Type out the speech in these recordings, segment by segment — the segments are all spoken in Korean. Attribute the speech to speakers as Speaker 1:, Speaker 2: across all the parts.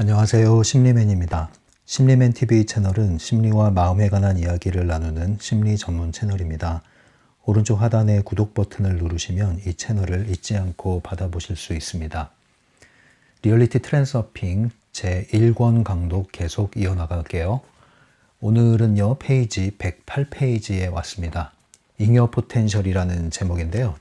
Speaker 1: 안녕하세요. 심리맨입니다. 심리맨 TV 채널은 심리와 마음에 관한 이야기를 나누는 심리 전문 채널입니다. 오른쪽 하단의 구독 버튼을 누르시면 이 채널을 잊지 않고 받아보실 수 있습니다. 리얼리티 트랜서핑 제1권 강독 계속 이어나갈게요. 오늘은요, 페이지 108페이지에 왔습니다. 잉여 포텐셜이라는 제목인데요.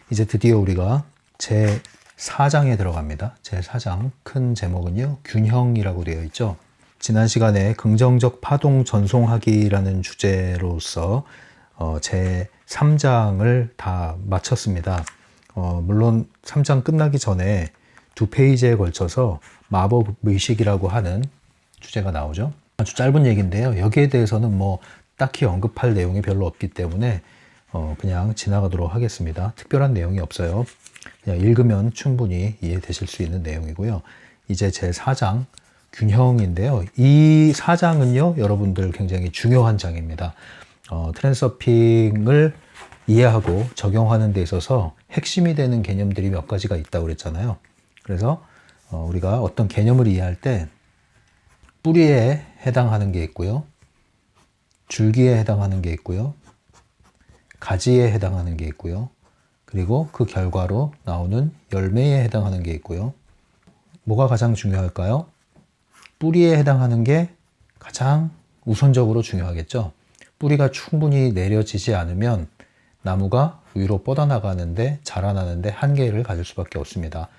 Speaker 1: 이제 드디어 우리가 제4장에 들어갑니다. 제4장 큰 제목은요, 균형이라고 되어 있죠. 지난 시간에 긍정적 파동 전송하기라는 주제로서 제3장을 다 마쳤습니다. 물론 3장 끝나기 전에 2페이지에 걸쳐서 마법 의식이라고 하는 주제가 나오죠. 아주 짧은 얘기인데요. 여기에 대해서는 딱히 언급할 내용이 별로 없기 때문에 그냥 지나가도록 하겠습니다. 특별한 내용이 없어요. 그냥 읽으면 충분히 이해되실 수 있는 내용이고요. 이제 제 4장 균형인데요. 이 4장은요, 여러분들 굉장히 중요한 장입니다. 트랜서핑을 이해하고 적용하는 데 있어서 핵심이 되는 개념들이 몇 가지가 있다고 그랬잖아요. 그래서 우리가 어떤 개념을 이해할 때 뿌리에 해당하는 게 있고요. 줄기에 해당하는 게 있고요. 가지에 해당하는 게 있고요. 그리고 그 결과로 나오는 열매에 해당하는 게 있고요. 뭐가 가장 중요할까요? 뿌리에 해당하는 게 가장 우선적으로 중요하겠죠. 뿌리가 충분히 내려지지 않으면 나무가 위로 뻗어나가는데 자라나는데 한계를 가질 수밖에 없습니다.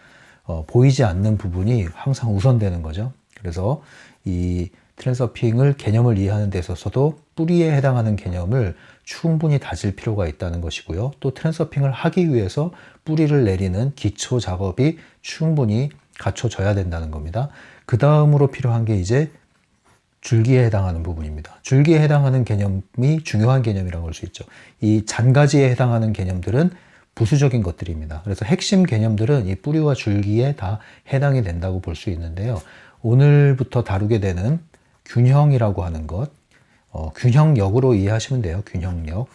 Speaker 1: 보이지 않는 부분이 항상 우선되는 거죠. 그래서 이 트랜서핑을 개념을 이해하는 데 있어서도 뿌리에 해당하는 개념을 충분히 다질 필요가 있다는 것이고요. 또 트랜서핑을 하기 위해서 뿌리를 내리는 기초 작업이 충분히 갖춰져야 된다는 겁니다. 그 다음으로 필요한 게 이제 줄기에 해당하는 부분입니다. 줄기에 해당하는 개념이 중요한 개념이라고 할 수 있죠. 이 잔가지에 해당하는 개념들은 부수적인 것들입니다. 그래서 핵심 개념들은 이 뿌리와 줄기에 다 해당이 된다고 볼 수 있는데요. 오늘부터 다루게 되는 균형이라고 하는 것, 균형력으로 이해하시면 돼요. 균형력.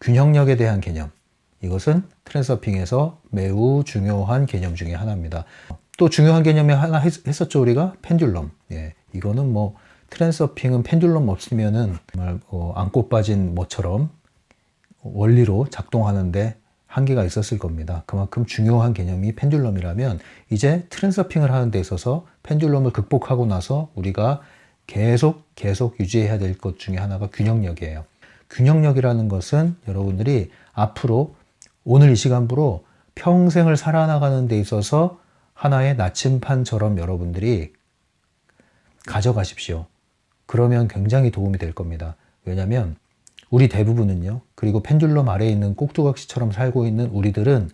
Speaker 1: 균형력에 대한 개념. 이것은 트랜서핑에서 매우 중요한 개념 중에 하나입니다. 또 중요한 개념이 하나 했었죠, 우리가? 펜듈럼. 예, 이거는 트랜서핑은 펜듈럼 없으면은 정말 안고 빠진 뭐처럼 원리로 작동하는데 한계가 있었을 겁니다. 그만큼 중요한 개념이 펜듈럼이라면 이제 트랜서핑을 하는 데 있어서 펜듈럼을 극복하고 나서 우리가 계속 유지해야 될 것 중에 하나가 균형력이에요. 균형력이라는 것은 여러분들이 앞으로 오늘 이 시간부로 평생을 살아나가는 데 있어서 하나의 나침판처럼 여러분들이 가져가십시오. 그러면 굉장히 도움이 될 겁니다. 왜냐하면 우리 대부분은요, 그리고 펜듈럼 아래에 있는 꼭두각시처럼 살고 있는 우리들은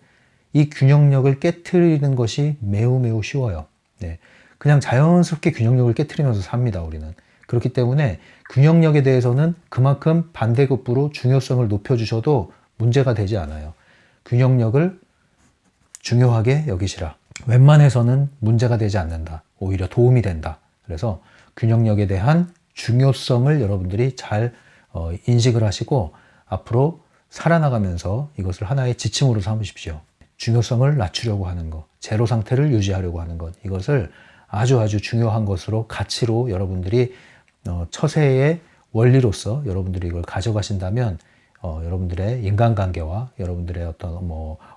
Speaker 1: 이 균형력을 깨트리는 것이 매우 쉬워요. 네. 그냥 자연스럽게 균형력을 깨트리면서 삽니다, 우리는. 그렇기 때문에 균형력에 대해서는 그만큼 반대급부로 중요성을 높여주셔도 문제가 되지 않아요. 균형력을 중요하게 여기시라. 웬만해서는 문제가 되지 않는다. 오히려 도움이 된다. 그래서 균형력에 대한 중요성을 여러분들이 잘 인식을 하시고 앞으로 살아나가면서 이것을 하나의 지침으로 삼으십시오. 중요성을 낮추려고 하는 것, 제로 상태를 유지하려고 하는 것, 이것을 아주 중요한 것으로 가치로 여러분들이 처세의 원리로서 여러분들이 이걸 가져가신다면 여러분들의 인간관계와 여러분들의 어떤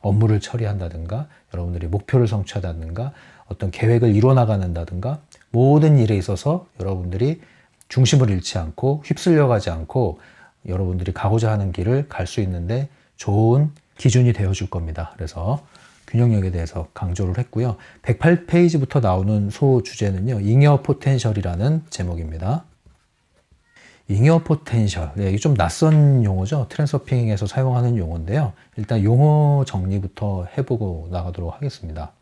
Speaker 1: 업무를 처리한다든가 여러분들이 목표를 성취한다든가 어떤 계획을 이뤄나가는다든가 모든 일에 있어서 여러분들이 중심을 잃지 않고 휩쓸려 가지 않고 여러분들이 가고자 하는 길을 갈 수 있는데 좋은 기준이 되어줄 겁니다. 그래서 균형력에 대해서 강조를 했고요. 108페이지부터 나오는 소주제는요, 잉여 포텐셜이라는 제목입니다. 잉여 포텐셜, 이게 좀 낯선 용어죠. 트랜서핑에서 사용하는 용어인데요. 일단 용어 정리부터 해보고 나가도록 하겠습니다.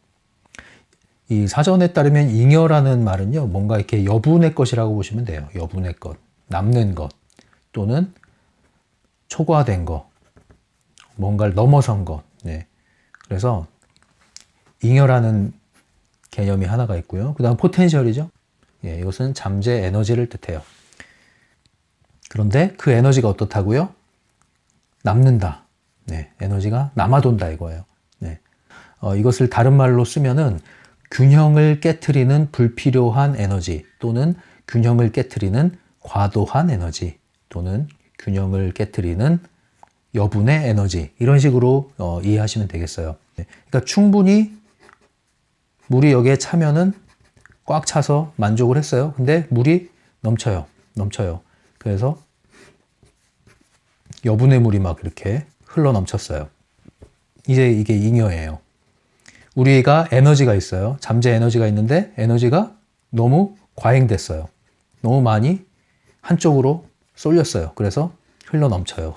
Speaker 1: 이 사전에 따르면 잉여라는 말은요, 뭔가 이렇게 여분의 것이라고 보시면 돼요. 여분의 것, 남는 것, 또는 초과된 것, 뭔가를 넘어선 것. 네. 그래서 잉여라는 개념이 하나가 있고요. 그 다음 포텐셜이죠. 예, 이것은 잠재 에너지를 뜻해요. 그런데 그 에너지가 어떻다고요? 남는다. 네, 에너지가 남아돈다 이거예요. 네. 이것을 다른 말로 쓰면은 균형을 깨트리는 불필요한 에너지 또는 균형을 깨트리는 과도한 에너지 또는 균형을 깨트리는 여분의 에너지 이런 식으로 이해하시면 되겠어요. 그러니까 충분히 물이 여기에 차면은 꽉 차서 만족을 했어요. 근데 물이 넘쳐요. 그래서 여분의 물이 막 이렇게 흘러 넘쳤어요. 이제 이게 잉여예요. 우리가 에너지가 있어요. 잠재 에너지가 있는데 에너지가 너무 과잉됐어요. 너무 많이 한쪽으로 쏠렸어요. 그래서 흘러 넘쳐요.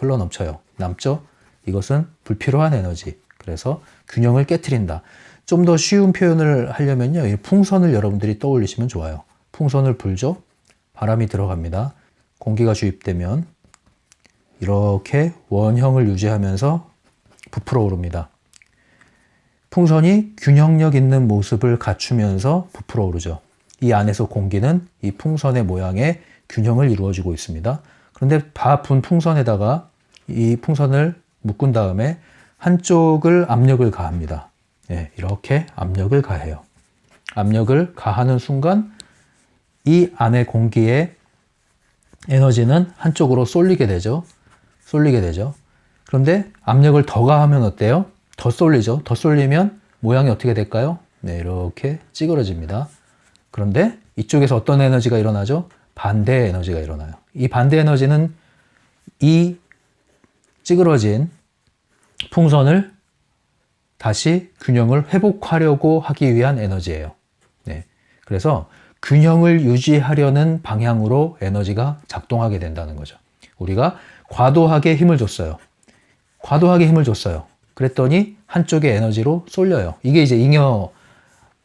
Speaker 1: 남죠? 이것은 불필요한 에너지. 그래서 균형을 깨트린다. 좀 더 쉬운 표현을 하려면요. 이 풍선을 여러분들이 떠올리시면 좋아요. 풍선을 불죠. 바람이 들어갑니다. 공기가 주입되면 이렇게 원형을 유지하면서 부풀어 오릅니다. 풍선이 균형력 있는 모습을 갖추면서 부풀어 오르죠. 이 안에서 공기는 이 풍선의 모양의 균형을 이루어주고 있습니다. 그런데 다 분 풍선에다가 이 풍선을 묶은 다음에 한쪽을 압력을 가합니다. 이렇게 압력을 가해요. 압력을 가하는 순간 이 안에 공기의 에너지는 한쪽으로 쏠리게 되죠. 그런데 압력을 더 가하면 어때요? 더 쏠리죠. 더 쏠리면 모양이 어떻게 될까요? 이렇게 찌그러집니다. 그런데 이쪽에서 어떤 에너지가 일어나죠? 반대 에너지가 일어나요. 이 반대 에너지는 이 찌그러진 풍선을 다시 균형을 회복하려고 하기 위한 에너지예요. 그래서 균형을 유지하려는 방향으로 에너지가 작동하게 된다는 거죠. 우리가 과도하게 힘을 줬어요. 그랬더니 한쪽의 에너지로 쏠려요. 이게 이제 잉여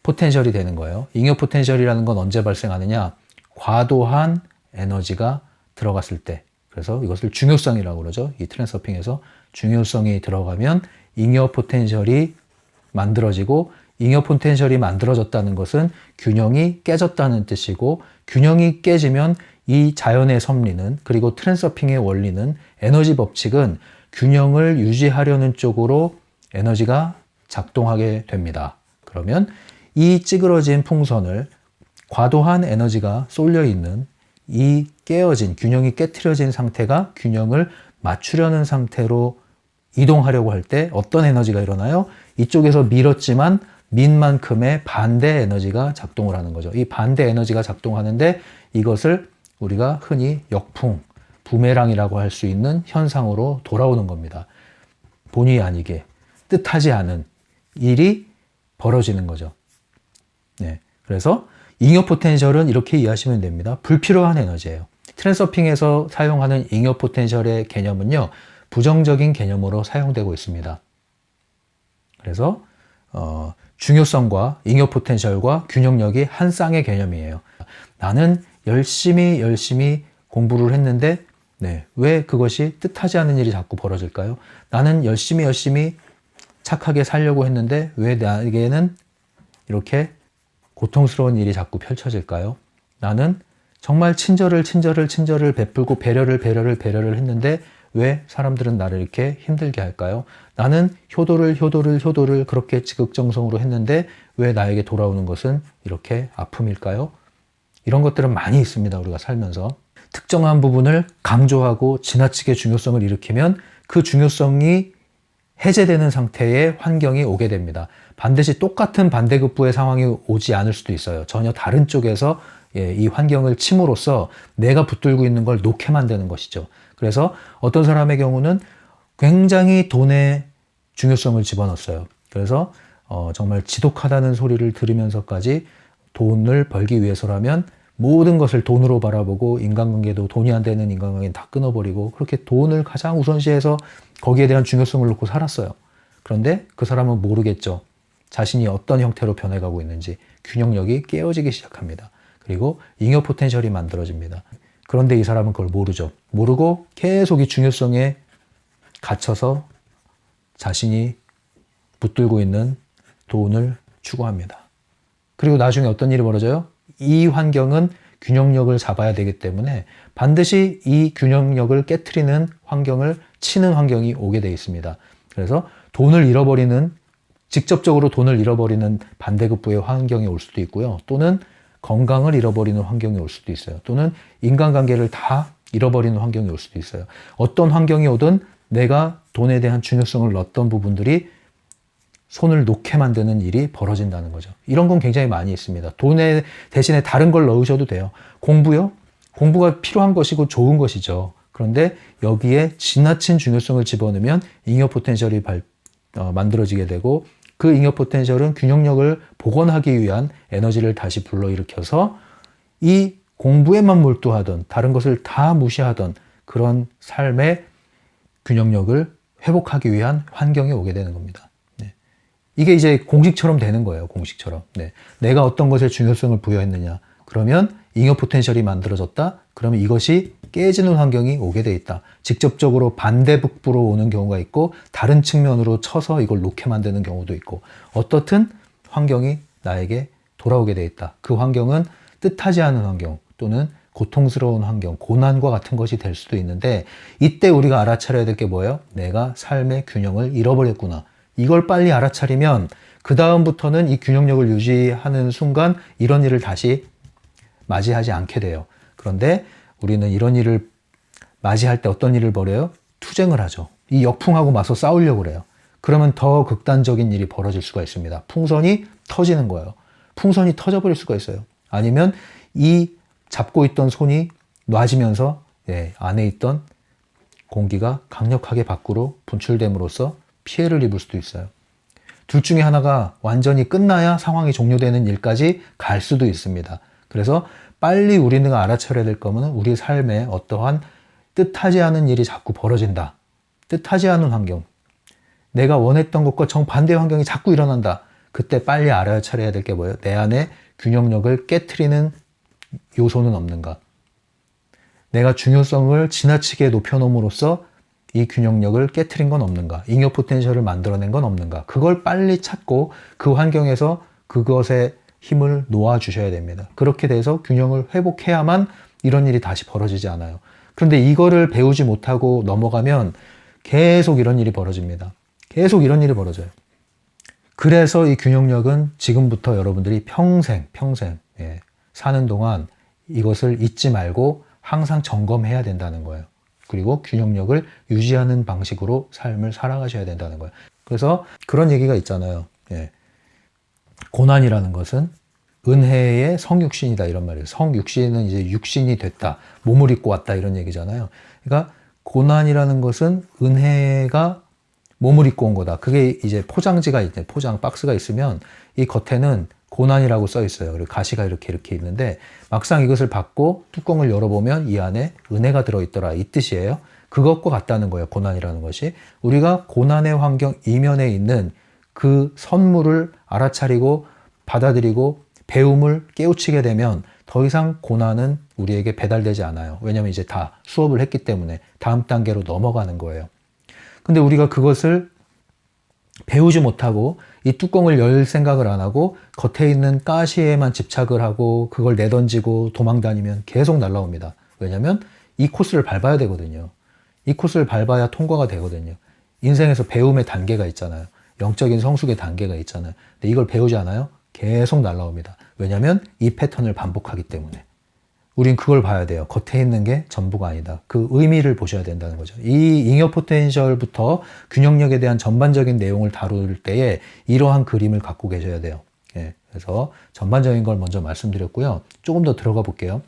Speaker 1: 포텐셜이 되는 거예요. 잉여 포텐셜이라는 건 언제 발생하느냐? 과도한 에너지가 들어갔을 때. 그래서 이것을 중요성이라고 그러죠. 이 트랜스서핑에서 중요성이 들어가면 잉여 포텐셜이 만들어지고, 잉여 포텐셜이 만들어졌다는 것은 균형이 깨졌다는 뜻이고, 균형이 깨지면 이 자연의 섭리는, 그리고 트랜스서핑의 원리는, 에너지 법칙은 균형을 유지하려는 쪽으로 에너지가 작동하게 됩니다. 그러면 이 찌그러진 풍선을 과도한 에너지가 쏠려 있는 이 깨어진, 균형이 깨트려진 상태가 균형을 맞추려는 상태로 이동하려고 할 때 어떤 에너지가 일어나요? 이쪽에서 밀었지만 민 만큼의 반대 에너지가 작동을 하는 거죠. 이 반대 에너지가 작동하는데 이것을 우리가 흔히 역풍, 부메랑이라고 할 수 있는 현상으로 돌아오는 겁니다. 본의 아니게 뜻하지 않은 일이 벌어지는 거죠. 그래서 잉여 포텐셜은 이렇게 이해하시면 됩니다. 불필요한 에너지예요. 트랜스서핑에서 사용하는 잉여 포텐셜의 개념은요, 부정적인 개념으로 사용되고 있습니다. 그래서 중요성과 잉여 포텐셜과 균형력이 한 쌍의 개념이에요. 나는 열심히 공부를 했는데 왜 그것이 뜻하지 않은 일이 자꾸 벌어질까요? 나는 열심히 착하게 살려고 했는데 왜 나에게는 이렇게 고통스러운 일이 자꾸 펼쳐질까요? 나는 정말 친절을 베풀고 배려를 했는데 왜 사람들은 나를 이렇게 힘들게 할까요? 나는 효도를 그렇게 지극정성으로 했는데 왜 나에게 돌아오는 것은 이렇게 아픔일까요? 이런 것들은 많이 있습니다. 우리가 살면서. 특정한 부분을 강조하고 지나치게 중요성을 일으키면 그 중요성이 해제되는 상태의 환경이 오게 됩니다. 반드시 똑같은 반대급부의 상황이 오지 않을 수도 있어요. 전혀 다른 쪽에서 이 환경을 침으로써 내가 붙들고 있는 걸 놓게 만드는 것이죠. 그래서 어떤 사람의 경우는 굉장히 돈에 중요성을 집어넣었어요. 그래서 정말 지독하다는 소리를 들으면서까지 돈을 벌기 위해서라면 모든 것을 돈으로 바라보고, 인간관계도 돈이 안 되는 인간관계는 다 끊어버리고, 그렇게 돈을 가장 우선시해서 거기에 대한 중요성을 놓고 살았어요. 그런데 그 사람은 모르겠죠. 자신이 어떤 형태로 변해가고 있는지. 균형력이 깨어지기 시작합니다. 그리고 잉여 포텐셜이 만들어집니다. 그런데 이 사람은 그걸 모르죠. 모르고 계속 이 중요성에 갇혀서 자신이 붙들고 있는 돈을 추구합니다. 그리고 나중에 어떤 일이 벌어져요? 이 환경은 균형력을 잡아야 되기 때문에 반드시 이 균형력을 깨트리는 환경을 치는 환경이 오게 되어 있습니다. 그래서 돈을 잃어버리는 직접적으로 돈을 잃어버리는 반대급부의 환경이 올 수도 있고요. 또는 건강을 잃어버리는 환경이 올 수도 있어요. 또는 인간관계를 다 잃어버리는 환경이 올 수도 있어요. 어떤 환경이 오든 내가 돈에 대한 중요성을 넣었던 부분들이 손을 놓게 만드는 일이 벌어진다는 거죠. 이런 건 굉장히 많이 있습니다. 돈에 대신에 다른 걸 넣으셔도 돼요. 공부요? 공부가 필요한 것이고 좋은 것이죠. 그런데 여기에 지나친 중요성을 집어넣으면 잉여 포텐셜이 만들어지게 되고 그 잉여 포텐셜은 균형력을 복원하기 위한 에너지를 다시 불러일으켜서 이 공부에만 몰두하던 다른 것을 다 무시하던 그런 삶의 균형력을 회복하기 위한 환경이 오게 되는 겁니다. 네. 이게 이제 공식처럼 되는 거예요. 공식처럼. 네. 내가 어떤 것에 중요성을 부여했느냐. 그러면 잉여 포텐셜이 만들어졌다. 그러면 이것이 깨지는 환경이 오게 돼 있다. 직접적으로 반대북부로 오는 경우가 있고 다른 측면으로 쳐서 이걸 놓게 만드는 경우도 있고 어떻든 환경이 나에게 돌아오게 돼 있다. 그 환경은 뜻하지 않은 환경 또는 고통스러운 환경, 고난과 같은 것이 될 수도 있는데 이때 우리가 알아차려야 될 게 뭐예요? 내가 삶의 균형을 잃어버렸구나. 이걸 빨리 알아차리면 그 다음부터는 이 균형력을 유지하는 순간 이런 일을 다시 맞이하지 않게 돼요. 그런데 우리는 이런 일을 맞이할 때 어떤 일을 벌여요? 투쟁을 하죠. 이 역풍하고 맞서 싸우려고 그래요. 그러면 더 극단적인 일이 벌어질 수가 있습니다. 풍선이 터지는 거예요. 풍선이 터져버릴 수가 있어요. 아니면 이 잡고 있던 손이 놔지면서 안에 있던 공기가 강력하게 밖으로 분출됨으로써 피해를 입을 수도 있어요. 둘 중에 하나가 완전히 끝나야 상황이 종료되는 일까지 갈 수도 있습니다. 그래서 빨리 우리는 알아차려야 될 거면 우리 삶에 어떠한 뜻하지 않은 일이 자꾸 벌어진다. 뜻하지 않은 환경. 내가 원했던 것과 정반대의 환경이 자꾸 일어난다. 그때 빨리 알아차려야 될 게 뭐예요? 내 안에 균형력을 깨트리는 요소는 없는가? 내가 중요성을 지나치게 높여놓음으로써 이 균형력을 깨트린 건 없는가? 잉여 포텐셜을 만들어낸 건 없는가? 그걸 빨리 찾고 그 환경에서 그것에 힘을 놓아주셔야 됩니다. 그렇게 돼서 균형을 회복해야만 이런 일이 다시 벌어지지 않아요. 그런데 이거를 배우지 못하고 넘어가면 계속 이런 일이 벌어집니다. 계속 이런 일이 벌어져요. 그래서 이 균형력은 지금부터 여러분들이 평생 사는 동안 이것을 잊지 말고 항상 점검해야 된다는 거예요. 그리고 균형력을 유지하는 방식으로 삶을 살아가셔야 된다는 거예요. 그래서 그런 얘기가 있잖아요. 고난이라는 것은 은혜의 성육신이다 이런 말이에요. 성육신은 이제 육신이 됐다. 몸을 입고 왔다 이런 얘기잖아요. 그러니까 고난이라는 것은 은혜가 몸을 입고 온 거다. 그게 이제 포장지가 있대. 포장 박스가 있으면 이 겉에는 고난이라고 써 있어요. 그리고 가시가 이렇게 있는데 막상 이것을 받고 뚜껑을 열어보면 이 안에 은혜가 들어있더라. 이 뜻이에요. 그것과 같다는 거예요. 고난이라는 것이. 우리가 고난의 환경 이면에 있는 그 선물을 알아차리고 받아들이고 배움을 깨우치게 되면 더 이상 고난은 우리에게 배달되지 않아요. 왜냐하면 이제 다 수업을 했기 때문에 다음 단계로 넘어가는 거예요. 근데 우리가 그것을 배우지 못하고 이 뚜껑을 열 생각을 안 하고 겉에 있는 가시에만 집착을 하고 그걸 내던지고 도망다니면 계속 날아옵니다. 왜냐하면 이 코스를 밟아야 되거든요. 이 코스를 밟아야 통과가 되거든요. 인생에서 배움의 단계가 있잖아요. 영적인 성숙의 단계가 있잖아요. 근데 이걸 배우지 않아요? 계속 날아옵니다. 왜냐하면 이 패턴을 반복하기 때문에. 우린 그걸 봐야 돼요. 겉에 있는 게 전부가 아니다. 그 의미를 보셔야 된다는 거죠. 이 잉여 포텐셜부터 균형력에 대한 전반적인 내용을 다룰 때에 이러한 그림을 갖고 계셔야 돼요. 그래서 전반적인 걸 먼저 말씀드렸고요. 조금 더 들어가 볼게요.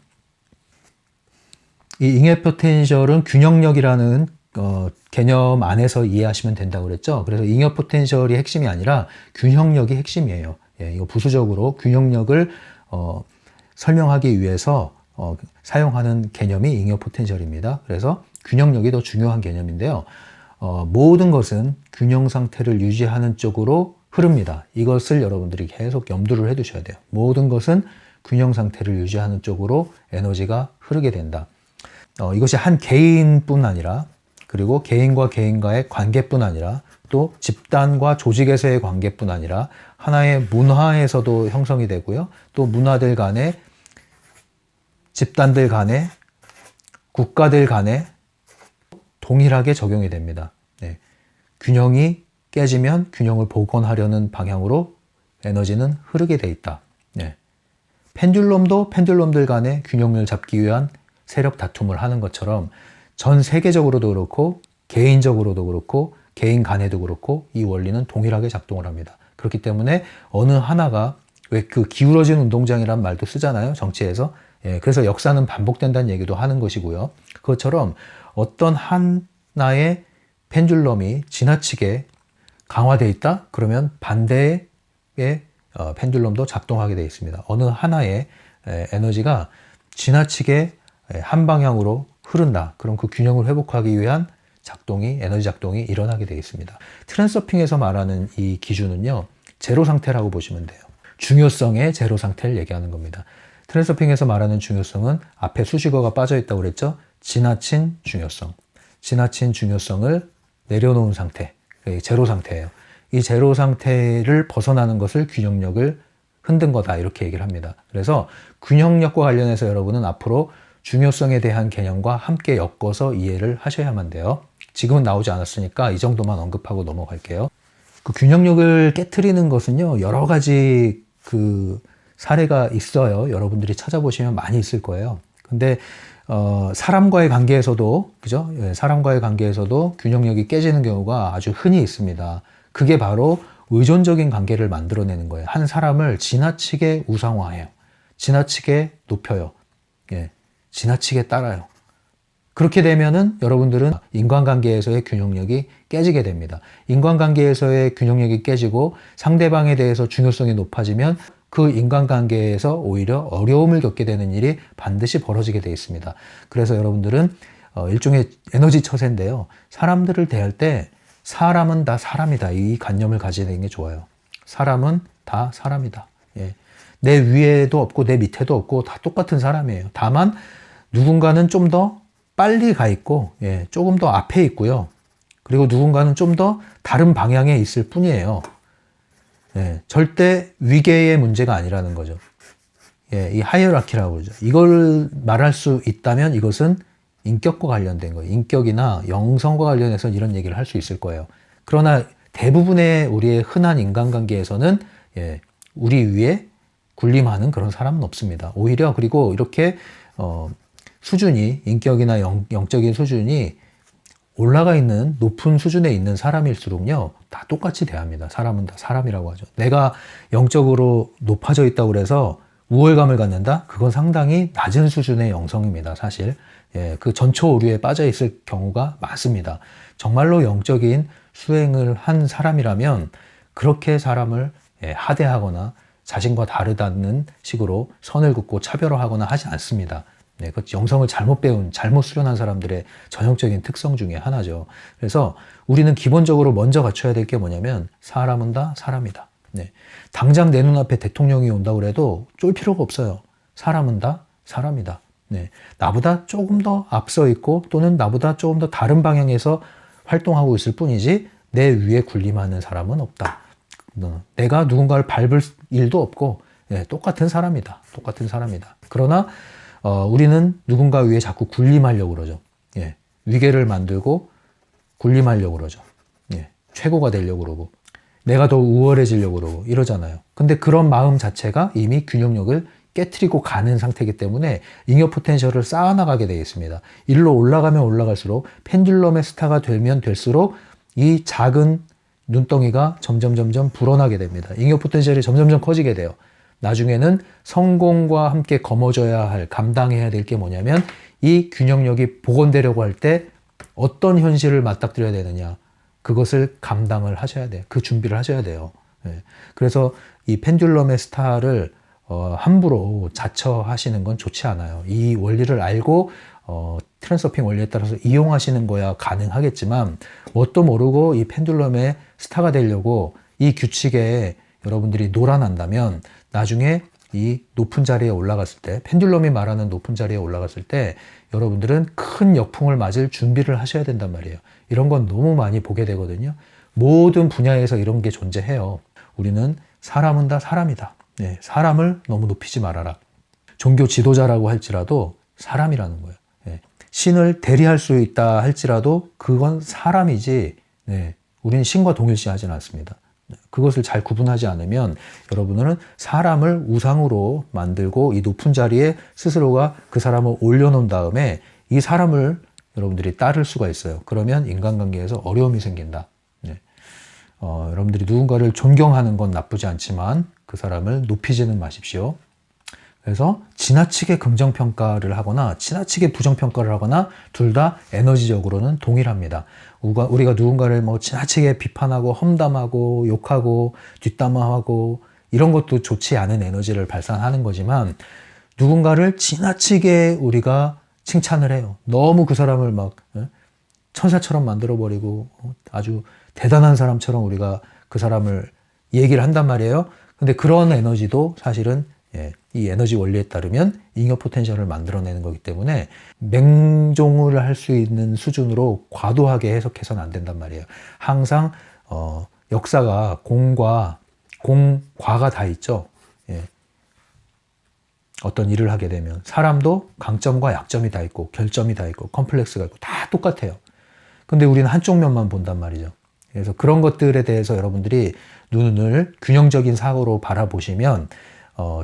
Speaker 1: 이 잉여 포텐셜은 균형력이라는 개념 안에서 이해하시면 된다고 그랬죠. 그래서 잉여 포텐셜이 핵심이 아니라 균형력이 핵심이에요. 이거 부수적으로 균형력을 설명하기 위해서 사용하는 개념이 잉여 포텐셜입니다. 그래서 균형력이 더 중요한 개념인데요. 모든 것은 균형 상태를 유지하는 쪽으로 흐릅니다. 이것을 여러분들이 계속 염두를 해 두셔야 돼요. 모든 것은 균형 상태를 유지하는 쪽으로 에너지가 흐르게 된다. 이것이 한 개인뿐 아니라 그리고 개인과 개인과의 관계뿐 아니라 또 집단과 조직에서의 관계뿐 아니라 하나의 문화에서도 형성이 되고요. 또 문화들 간에 집단들 간에 국가들 간에 동일하게 적용이 됩니다. 균형이 깨지면 균형을 복원하려는 방향으로 에너지는 흐르게 돼 있다. 네. 펜듈럼도 펜듈럼들 간의 균형을 잡기 위한 세력 다툼을 하는 것처럼 전 세계적으로도 그렇고 개인적으로도 그렇고 개인 간에도 그렇고 이 원리는 동일하게 작동을 합니다. 그렇기 때문에 어느 하나가 왜 그 기울어진 운동장이란 말도 쓰잖아요. 정치에서. 예, 그래서 역사는 반복된다는 얘기도 하는 것이고요. 그것처럼 어떤 하나의 펜듈럼이 지나치게 강화되어 있다? 그러면 반대의 펜듈럼도 작동하게 되어 있습니다. 어느 하나의 에너지가 지나치게 한 방향으로 흐른다. 그럼 그 균형을 회복하기 위한 에너지 작동이 일어나게 되어 있습니다. 트랜서핑에서 말하는 이 기준은요, 제로 상태라고 보시면 돼요. 중요성의 제로 상태를 얘기하는 겁니다. 트랜서핑에서 말하는 중요성은 앞에 수식어가 빠져 있다고 그랬죠? 지나친 중요성. 지나친 중요성을 내려놓은 상태. 제로 상태예요. 이 제로 상태를 벗어나는 것을 균형력을 흔든 거다. 이렇게 얘기를 합니다. 그래서 균형력과 관련해서 여러분은 앞으로 중요성에 대한 개념과 함께 엮어서 이해를 하셔야만 돼요. 지금은 나오지 않았으니까 이 정도만 언급하고 넘어갈게요. 그 균형력을 깨트리는 것은요, 여러 가지 그 사례가 있어요. 여러분들이 찾아보시면 많이 있을 거예요. 근데 사람과의 관계에서도, 그죠? 사람과의 관계에서도 균형력이 깨지는 경우가 아주 흔히 있습니다. 그게 바로 의존적인 관계를 만들어내는 거예요. 한 사람을 지나치게 우상화해요. 지나치게 높여요. 예, 지나치게 따라요. 그렇게 되면은 여러분들은 인간관계에서의 균형력이 깨지게 됩니다. 인간관계에서의 균형력이 깨지고 상대방에 대해서 중요성이 높아지면 그 인간관계에서 오히려 어려움을 겪게 되는 일이 반드시 벌어지게 되어 있습니다. 그래서 여러분들은 일종의 에너지 처세인데요. 사람들을 대할 때 사람은 다 사람이다. 이 관념을 가지는 게 좋아요. 사람은 다 사람이다. 예. 내 위에도 없고 내 밑에도 없고 다 똑같은 사람이에요. 다만 누군가는 좀 더 빨리 가 있고, 예, 조금 더 앞에 있고요. 그리고 누군가는 좀 더 다른 방향에 있을 뿐이에요. 예, 절대 위계의 문제가 아니라는 거죠. 예, 이 하이어라키라고 그러죠. 이걸 말할 수 있다면 이것은 인격과 관련된 거예요. 인격이나 영성과 관련해서 이런 얘기를 할 수 있을 거예요. 그러나 대부분의 우리의 흔한 인간관계에서는, 예, 우리 위에 군림하는 그런 사람은 없습니다. 오히려 그리고 이렇게 수준이, 인격이나 영적인 수준이 올라가 있는 높은 수준에 있는 사람일수록요, 다 똑같이 대합니다. 사람은 다 사람이라고 하죠. 내가 영적으로 높아져 있다고 그래서 우월감을 갖는다? 그건 상당히 낮은 수준의 영성입니다, 사실. 예, 그 전초 오류에 빠져 있을 경우가 많습니다. 정말로 영적인 수행을 한 사람이라면 그렇게 사람을, 예, 하대하거나 자신과 다르다는 식으로 선을 긋고 차별화하거나 하지 않습니다. 네, 그 영성을 잘못 배운, 잘못 수련한 사람들의 전형적인 특성 중에 하나죠. 그래서 우리는 기본적으로 먼저 갖춰야 될 게 뭐냐면 사람은 다 사람이다. 네, 당장 내 눈앞에 대통령이 온다고 해도 쫄 필요가 없어요. 사람은 다 사람이다. 네, 나보다 조금 더 앞서 있고 또는 나보다 조금 더 다른 방향에서 활동하고 있을 뿐이지 내 위에 군림하는 사람은 없다. 내가 누군가를 밟을 일도 없고, 예, 똑같은 사람이다. 똑같은 사람이다. 그러나 우리는 누군가 위에 자꾸 군림하려고 그러죠. 예, 위계를 만들고 군림하려고 그러죠. 예, 최고가 되려고 그러고 내가 더 우월해지려고 그러고 이러잖아요. 근데 그런 마음 자체가 이미 균형력을 깨트리고 가는 상태이기 때문에 잉여 포텐셜을 쌓아나가게 되어 있습니다. 일로 올라가면 올라갈수록 펜듈럼의 스타가 되면 될수록 이 작은 눈덩이가 점점 불어나게 됩니다. 잉여 포텐셜이 점점 커지게 돼요. 나중에는 성공과 함께 거머져야 할, 감당해야 될 게 뭐냐면 이 균형력이 복원되려고 할 때 어떤 현실을 맞닥뜨려야 되느냐, 그것을 감당을 하셔야 돼요. 그 준비를 하셔야 돼요. 예. 그래서 이 펜듈럼의 스타를 함부로 자처하시는 건 좋지 않아요. 이 원리를 알고 트랜서핑 원리에 따라서 이용하시는 거야 가능하겠지만 뭣도 모르고 이 펜듈럼의 스타가 되려고 이 규칙에 여러분들이 놀아난다면 나중에 이 높은 자리에 올라갔을 때, 펜듈럼이 말하는 높은 자리에 올라갔을 때 여러분들은 큰 역풍을 맞을 준비를 하셔야 된단 말이에요. 이런 건 너무 많이 보게 되거든요. 모든 분야에서 이런 게 존재해요. 우리는 사람은 다 사람이다. 네, 사람을 너무 높이지 말아라. 종교 지도자라고 할지라도 사람이라는 거예요. 네, 신을 대리할 수 있다 할지라도 그건 사람이지, 네, 우리는 신과 동일시하지는 않습니다. 그것을 잘 구분하지 않으면 여러분들은 사람을 우상으로 만들고 이 높은 자리에 스스로가 그 사람을 올려놓은 다음에 이 사람을 여러분들이 따를 수가 있어요. 그러면 인간관계에서 어려움이 생긴다. 여러분들이 누군가를 존경하는 건 나쁘지 않지만 그 사람을 높이지는 마십시오. 그래서 지나치게 긍정평가를 하거나 지나치게 부정평가를 하거나 둘 다 에너지적으로는 동일합니다. 우리가 누군가를 뭐 지나치게 비판하고 험담하고 욕하고 뒷담화하고 이런 것도 좋지 않은 에너지를 발산하는 거지만 누군가를 지나치게 우리가 칭찬을 해요. 너무 그 사람을 막 천사처럼 만들어버리고 아주 대단한 사람처럼 우리가 그 사람을 얘기를 한단 말이에요. 근데 그런 에너지도 사실은 이 에너지 원리에 따르면 잉여 포텐셜을 만들어내는 거기 때문에 맹종을 할 수 있는 수준으로 과도하게 해석해서는 안 된단 말이에요. 항상 역사가 공과가 다 있죠. 어떤 일을 하게 되면 사람도 강점과 약점이 다 있고 결점이 다 있고 컴플렉스가 있고 다 똑같아요. 근데 우리는 한쪽 면만 본단 말이죠. 그래서 그런 것들에 대해서 여러분들이 눈을 균형적인 사고로 바라보시면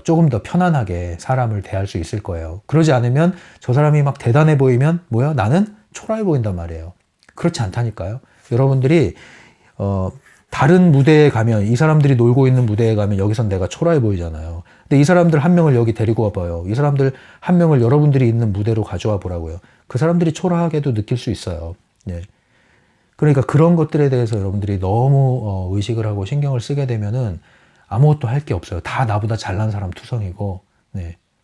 Speaker 1: 조금 더 편안하게 사람을 대할 수 있을 거예요. 그러지 않으면 저 사람이 막 대단해 보이면 뭐야? 나는 초라해 보인단 말이에요. 그렇지 않다니까요. 여러분들이 다른 무대에 가면 이 사람들이 놀고 있는 무대에 가면 여기선 내가 초라해 보이잖아요. 근데 이 사람들 한 명을 여기 데리고 와봐요. 이 사람들 한 명을 여러분들이 있는 무대로 가져와 보라고요. 그 사람들이 초라하게도 느낄 수 있어요. 그러니까 그런 것들에 대해서 여러분들이 너무 의식을 하고 신경을 쓰게 되면은 아무것도 할 게 없어요. 다 나보다 잘난 사람 투성이고,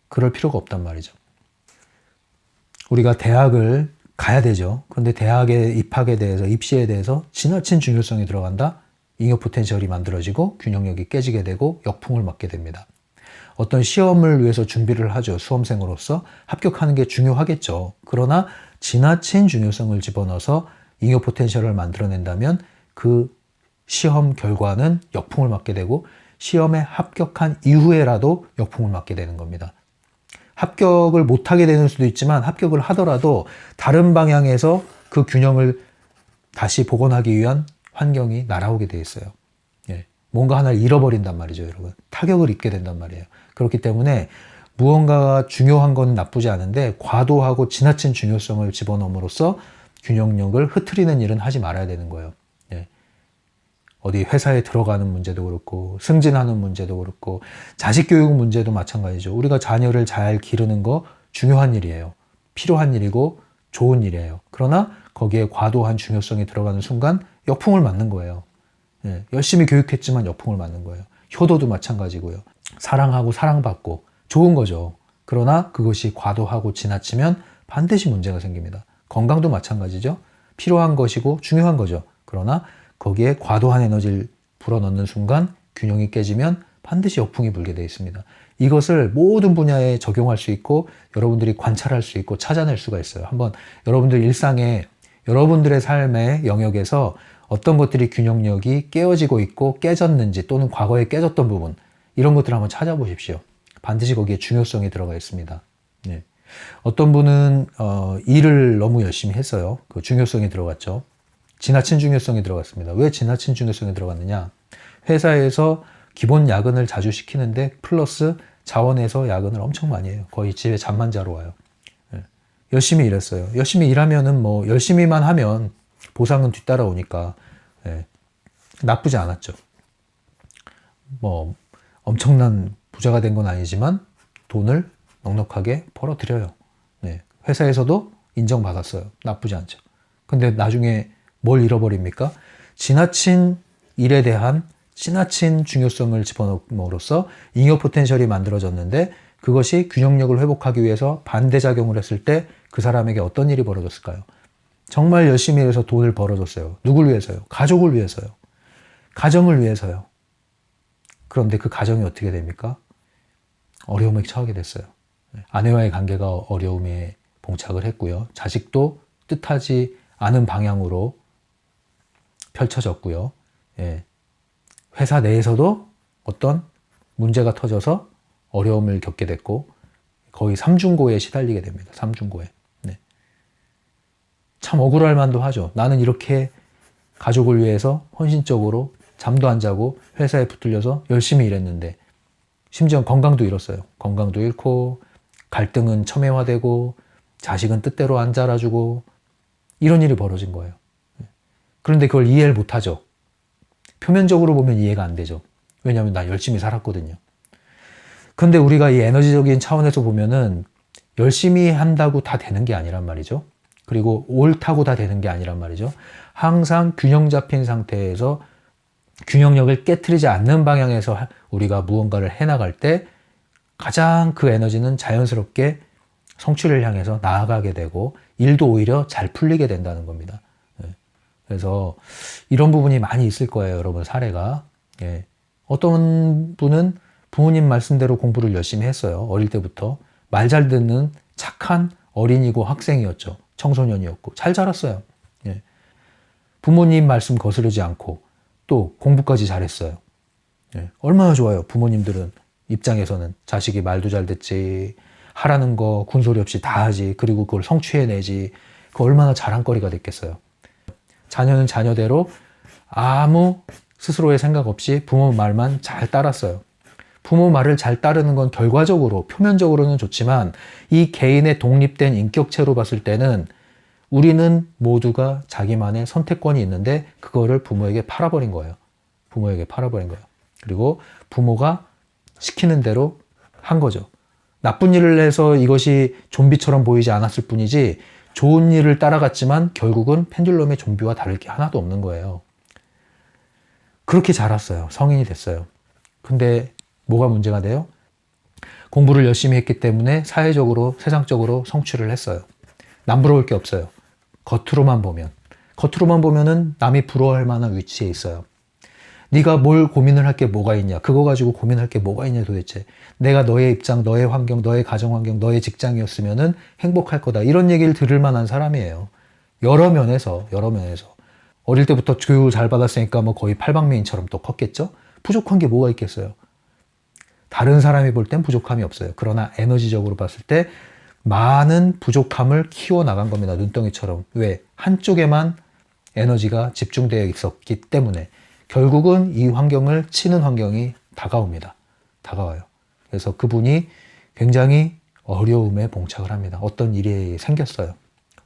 Speaker 1: 그럴 필요가 없단 말이죠. 우리가 대학을 가야 되죠. 그런데 대학에 입학에 대해서, 입시에 대해서 지나친 중요성이 들어간다? 잉여 포텐셜이 만들어지고 균형력이 깨지게 되고 역풍을 맞게 됩니다. 어떤 시험을 위해서 준비를 하죠. 수험생으로서 합격하는 게 중요하겠죠. 그러나 지나친 중요성을 집어넣어서 잉여 포텐셜을 만들어낸다면 그 시험 결과는 역풍을 맞게 되고 시험에 합격한 이후에라도 역풍을 맞게 되는 겁니다. 합격을 못하게 되는 수도 있지만 합격을 하더라도 다른 방향에서 그 균형을 다시 복원하기 위한 환경이 날아오게 돼 있어요. 뭔가 하나를 잃어버린단 말이죠, 여러분. 타격을 입게 된단 말이에요. 그렇기 때문에 무언가가 중요한 건 나쁘지 않은데 과도하고 지나친 중요성을 집어넣음으로써 균형력을 흐트리는 일은 하지 말아야 되는 거예요. 어디 회사에 들어가는 문제도 그렇고 승진하는 문제도 그렇고 자식 교육 문제도 마찬가지죠. 우리가 자녀를 잘 기르는 거 중요한 일이에요. 필요한 일이고 좋은 일이에요. 그러나 거기에 과도한 중요성이 들어가는 순간 역풍을 맞는 거예요. 열심히 교육했지만 역풍을 맞는 거예요. 효도도 마찬가지고요. 사랑하고 사랑받고 좋은 거죠. 그러나 그것이 과도하고 지나치면 반드시 문제가 생깁니다. 건강도 마찬가지죠. 필요한 것이고 중요한 거죠. 그러나 거기에 과도한 에너지를 불어넣는 순간 균형이 깨지면 반드시 역풍이 불게 되어 있습니다. 이것을 모든 분야에 적용할 수 있고 여러분들이 관찰할 수 있고 찾아낼 수가 있어요. 한번 여러분들 일상에 여러분들의 삶의 영역에서 어떤 것들이 균형력이 깨어지고 있고 깨졌는지 또는 과거에 깨졌던 부분 이런 것들을 한번 찾아보십시오. 반드시 거기에 중요성이 들어가 있습니다. 어떤 분은 일을 너무 열심히 했어요. 그 중요성이 들어갔죠. 지나친 중요성이 들어갔습니다. 왜 지나친 중요성이 들어갔느냐? 회사에서 기본 야근을 자주 시키는데 플러스 자원에서 야근을 엄청 많이 해요. 거의 집에 잠만 자러 와요. 열심히 일했어요. 열심히 일하면은 뭐 열심히만 하면 보상은 뒤따라오니까 나쁘지 않았죠. 뭐 엄청난 부자가 된 건 아니지만 돈을 넉넉하게 벌어들여요. 회사에서도 인정받았어요. 나쁘지 않죠. 근데 나중에 뭘 잃어버립니까? 지나친 일에 대한 지나친 중요성을 집어넣음으로써 잉여 포텐셜이 만들어졌는데 그것이 균형력을 회복하기 위해서 반대작용을 했을 때 그 사람에게 어떤 일이 벌어졌을까요? 정말 열심히 해서 돈을 벌어줬어요. 누굴 위해서요? 가족을 위해서요. 가정을 위해서요. 그런데 그 가정이 어떻게 됩니까? 어려움에 처하게 됐어요. 아내와의 관계가 어려움에 봉착을 했고요. 자식도 뜻하지 않은 방향으로 펼쳐졌고요. 회사 내에서도 어떤 문제가 터져서 어려움을 겪게 됐고 거의 삼중고에 시달리게 됩니다. 삼중고에. 참 억울할 만도 하죠. 나는 이렇게 가족을 위해서 헌신적으로 잠도 안 자고 회사에 붙들려서 열심히 일했는데 심지어 건강도 잃었어요. 건강도 잃고 갈등은 첨예화되고 자식은 뜻대로 안 자라주고 이런 일이 벌어진 거예요. 그런데 그걸 이해를 못하죠. 표면적으로 보면 이해가 안 되죠. 왜냐하면 나 열심히 살았거든요. 그런데 우리가 이 에너지적인 차원에서 보면은 열심히 한다고 다 되는 게 아니란 말이죠. 그리고 옳다고 다 되는 게 아니란 말이죠. 항상 균형 잡힌 상태에서 균형력을 깨트리지 않는 방향에서 우리가 무언가를 해나갈 때 가장 그 에너지는 자연스럽게 성취를 향해서 나아가게 되고 일도 오히려 잘 풀리게 된다는 겁니다. 그래서 이런 부분이 많이 있을 거예요, 여러분 사례가. 어떤 분은 부모님 말씀대로 공부를 열심히 했어요. 어릴 때부터 말 잘 듣는 착한 어린이고 학생이었죠. 청소년이었고 잘 자랐어요. 부모님 말씀 거스르지 않고 또 공부까지 잘했어요. 얼마나 좋아요. 부모님들은 입장에서는 자식이 말도 잘 듣지, 하라는 거 군소리 없이 다 하지, 그리고 그걸 성취해내지. 그 얼마나 자랑거리가 됐겠어요. 자녀는 자녀대로 아무 스스로의 생각 없이 부모 말만 잘 따랐어요. 부모 말을 잘 따르는 건 결과적으로 표면적으로는 좋지만 이 개인의 독립된 인격체로 봤을 때는 우리는 모두가 자기만의 선택권이 있는데 그거를 부모에게 팔아버린 거예요. 부모에게 팔아버린 거예요. 그리고 부모가 시키는 대로 한 거죠. 나쁜 일을 해서 이것이 좀비처럼 보이지 않았을 뿐이지 좋은 일을 따라갔지만 결국은 펜듈럼의 좀비와 다를 게 하나도 없는 거예요. 그렇게 자랐어요. 성인이 됐어요. 근데 뭐가 문제가 돼요? 공부를 열심히 했기 때문에 사회적으로, 세상적으로 성취를 했어요. 남부러울 게 없어요. 겉으로만 보면은 남이 부러워할 만한 위치에 있어요. 네가 뭘 고민을 할 게 뭐가 있냐? 그거 가지고 고민할 게 뭐가 있냐 도대체. 내가 너의 입장, 너의 환경, 너의 가정 환경, 너의 직장이었으면은 행복할 거다. 이런 얘기를 들을 만한 사람이에요. 여러 면에서. 어릴 때부터 교육을 잘 받았으니까 뭐 거의 팔방미인처럼 또 컸겠죠? 부족한 게 뭐가 있겠어요? 다른 사람이 볼 땐 부족함이 없어요. 그러나 에너지적으로 봤을 때 많은 부족함을 키워나간 겁니다. 눈덩이처럼. 왜? 한쪽에만 에너지가 집중되어 있었기 때문에 결국은 이 환경을 치는 환경이 다가와요. 그래서 그분이 굉장히 어려움에 봉착을 합니다. 어떤 일이 생겼어요.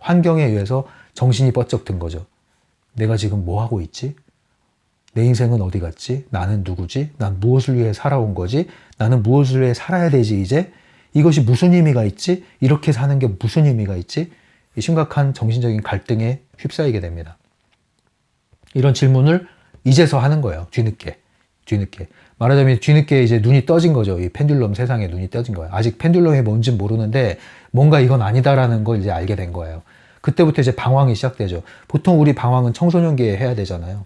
Speaker 1: 환경에 의해서 정신이 번쩍 든 거죠. 내가 지금 뭐 하고 있지? 내 인생은 어디 갔지? 나는 누구지? 난 무엇을 위해 살아온 거지? 나는 무엇을 위해 살아야 되지 이제? 이것이 무슨 의미가 있지? 이렇게 사는 게 무슨 의미가 있지? 이 심각한 정신적인 갈등에 휩싸이게 됩니다. 이런 질문을 이제서 하는 거예요. 뒤늦게. 말하자면 뒤늦게 이제 눈이 떠진 거죠. 이 펜듈럼 세상에 눈이 떠진 거예요. 아직 펜듈럼이 뭔지는 모르는데 뭔가 이건 아니다라는 걸 이제 알게 된 거예요. 그때부터 이제 방황이 시작되죠. 보통 우리 방황은 청소년기에 해야 되잖아요.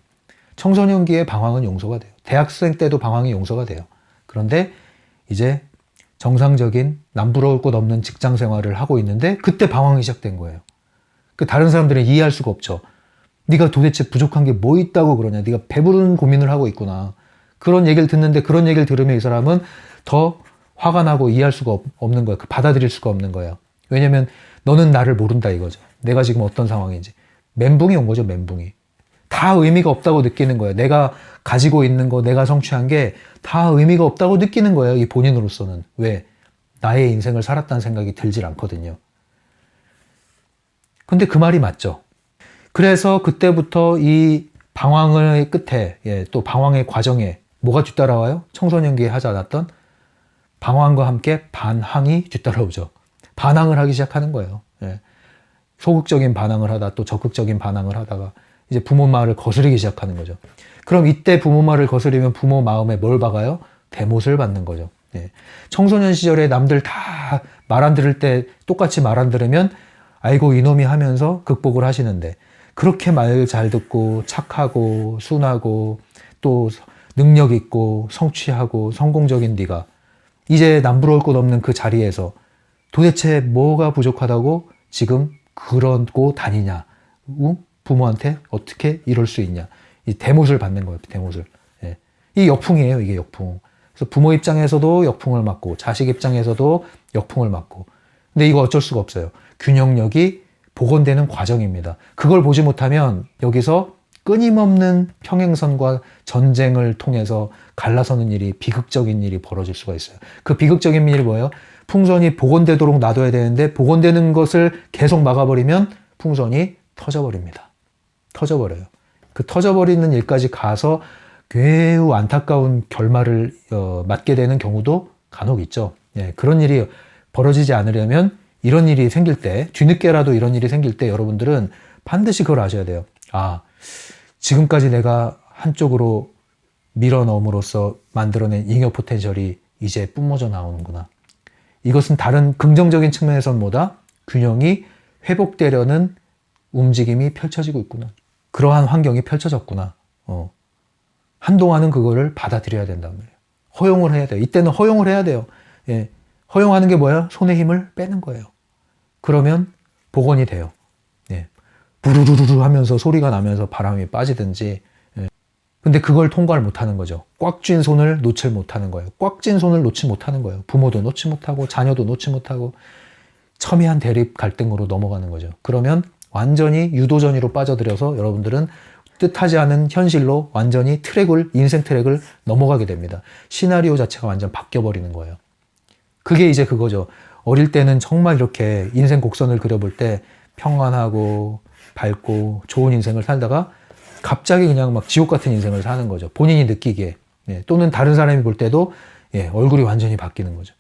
Speaker 1: 청소년기에 방황은 용서가 돼요. 대학생 때도 방황이 용서가 돼요. 그런데 이제 정상적인 남부러울 곳 없는 직장 생활을 하고 있는데 그때 방황이 시작된 거예요. 그 다른 사람들은 이해할 수가 없죠. 네가 도대체 부족한 게 뭐 있다고 그러냐. 네가 배부른 고민을 하고 있구나. 그런 얘기를 듣는데 그런 얘기를 들으면 이 사람은 더 화가 나고 이해할 수가 없는 거예요. 받아들일 수가 없는 거예요. 왜냐면 너는 나를 모른다 이거죠. 내가 지금 어떤 상황인지. 멘붕이 온 거죠. 멘붕이. 다 의미가 없다고 느끼는 거예요. 내가 가지고 있는 거, 내가 성취한 게 다 의미가 없다고 느끼는 거예요. 이 본인으로서는. 왜? 나의 인생을 살았다는 생각이 들질 않거든요. 근데 그 말이 맞죠. 그래서 그때부터 이 방황의 끝에, 또 방황의 과정에 뭐가 뒤따라와요? 청소년기에 하지 않았던 방황과 함께 반항이 뒤따라오죠. 반항을 하기 시작하는 거예요. 소극적인 반항을 하다 또 적극적인 반항을 하다가 이제 부모 말을 거스르기 시작하는 거죠. 그럼 이때 부모 말을 거스르면 부모 마음에 뭘 박아요? 대못을 받는 거죠. 청소년 시절에 남들 다 말 안 들을 때 똑같이 말 안 들으면 아이고 이놈이 하면서 극복을 하시는데 그렇게 말 잘 듣고 착하고 순하고 또 능력 있고 성취하고 성공적인 네가 이제 남부러울 곳 없는 그 자리에서 도대체 뭐가 부족하다고 지금 그러고 다니냐? 부모한테 어떻게 이럴 수 있냐? 이 대못을 받는 거예요. 대못을. 이 역풍이에요. 이게 역풍. 그래서 부모 입장에서도 역풍을 맞고 자식 입장에서도 역풍을 맞고. 근데 이거 어쩔 수가 없어요. 균형력이 복원되는 과정입니다. 그걸 보지 못하면 여기서 끊임없는 평행선과 전쟁을 통해서 갈라서는 일이, 비극적인 일이 벌어질 수가 있어요. 그 비극적인 일이 뭐예요? 풍선이 복원되도록 놔둬야 되는데 복원되는 것을 계속 막아버리면 풍선이 터져버립니다. 터져버려요. 그 터져버리는 일까지 가서 매우 안타까운 결말을 맞게 되는 경우도 간혹 있죠. 예, 그런 일이 벌어지지 않으려면 이런 일이 생길 때, 뒤늦게라도 이런 일이 생길 때 여러분들은 반드시 그걸 아셔야 돼요. 아, 지금까지 내가 한쪽으로 밀어넣음으로써 만들어낸 잉여 포텐셜이 이제 뿜어져 나오는구나. 이것은 다른 긍정적인 측면에서보다 균형이 회복되려는 움직임이 펼쳐지고 있구나. 그러한 환경이 펼쳐졌구나. 한동안은 그거를 받아들여야 된단 말이에요. 허용을 해야 돼요. 이때는 허용을 해야 돼요. 예. 허용하는 게 뭐야? 손의 힘을 빼는 거예요. 그러면 복원이 돼요. 예. 부르르르 하면서 소리가 나면서 바람이 빠지든지. 예. 근데 그걸 통과를 못하는 거죠. 꽉 쥔 손을 놓지 못하는 거예요. 꽉 쥔 손을 놓지 못하는 거예요. 부모도 놓지 못하고 자녀도 놓지 못하고 첨예한 대립 갈등으로 넘어가는 거죠. 그러면 완전히 유도전이로 빠져들여서 여러분들은 뜻하지 않은 현실로 완전히 인생 트랙을 넘어가게 됩니다. 시나리오 자체가 완전 바뀌어버리는 거예요. 그게 이제 그거죠. 어릴 때는 정말 이렇게 인생 곡선을 그려볼 때 평안하고 밝고 좋은 인생을 살다가 갑자기 그냥 막 지옥 같은 인생을 사는 거죠. 본인이 느끼기에. 예, 또는 다른 사람이 볼 때도 예, 얼굴이 완전히 바뀌는 거죠.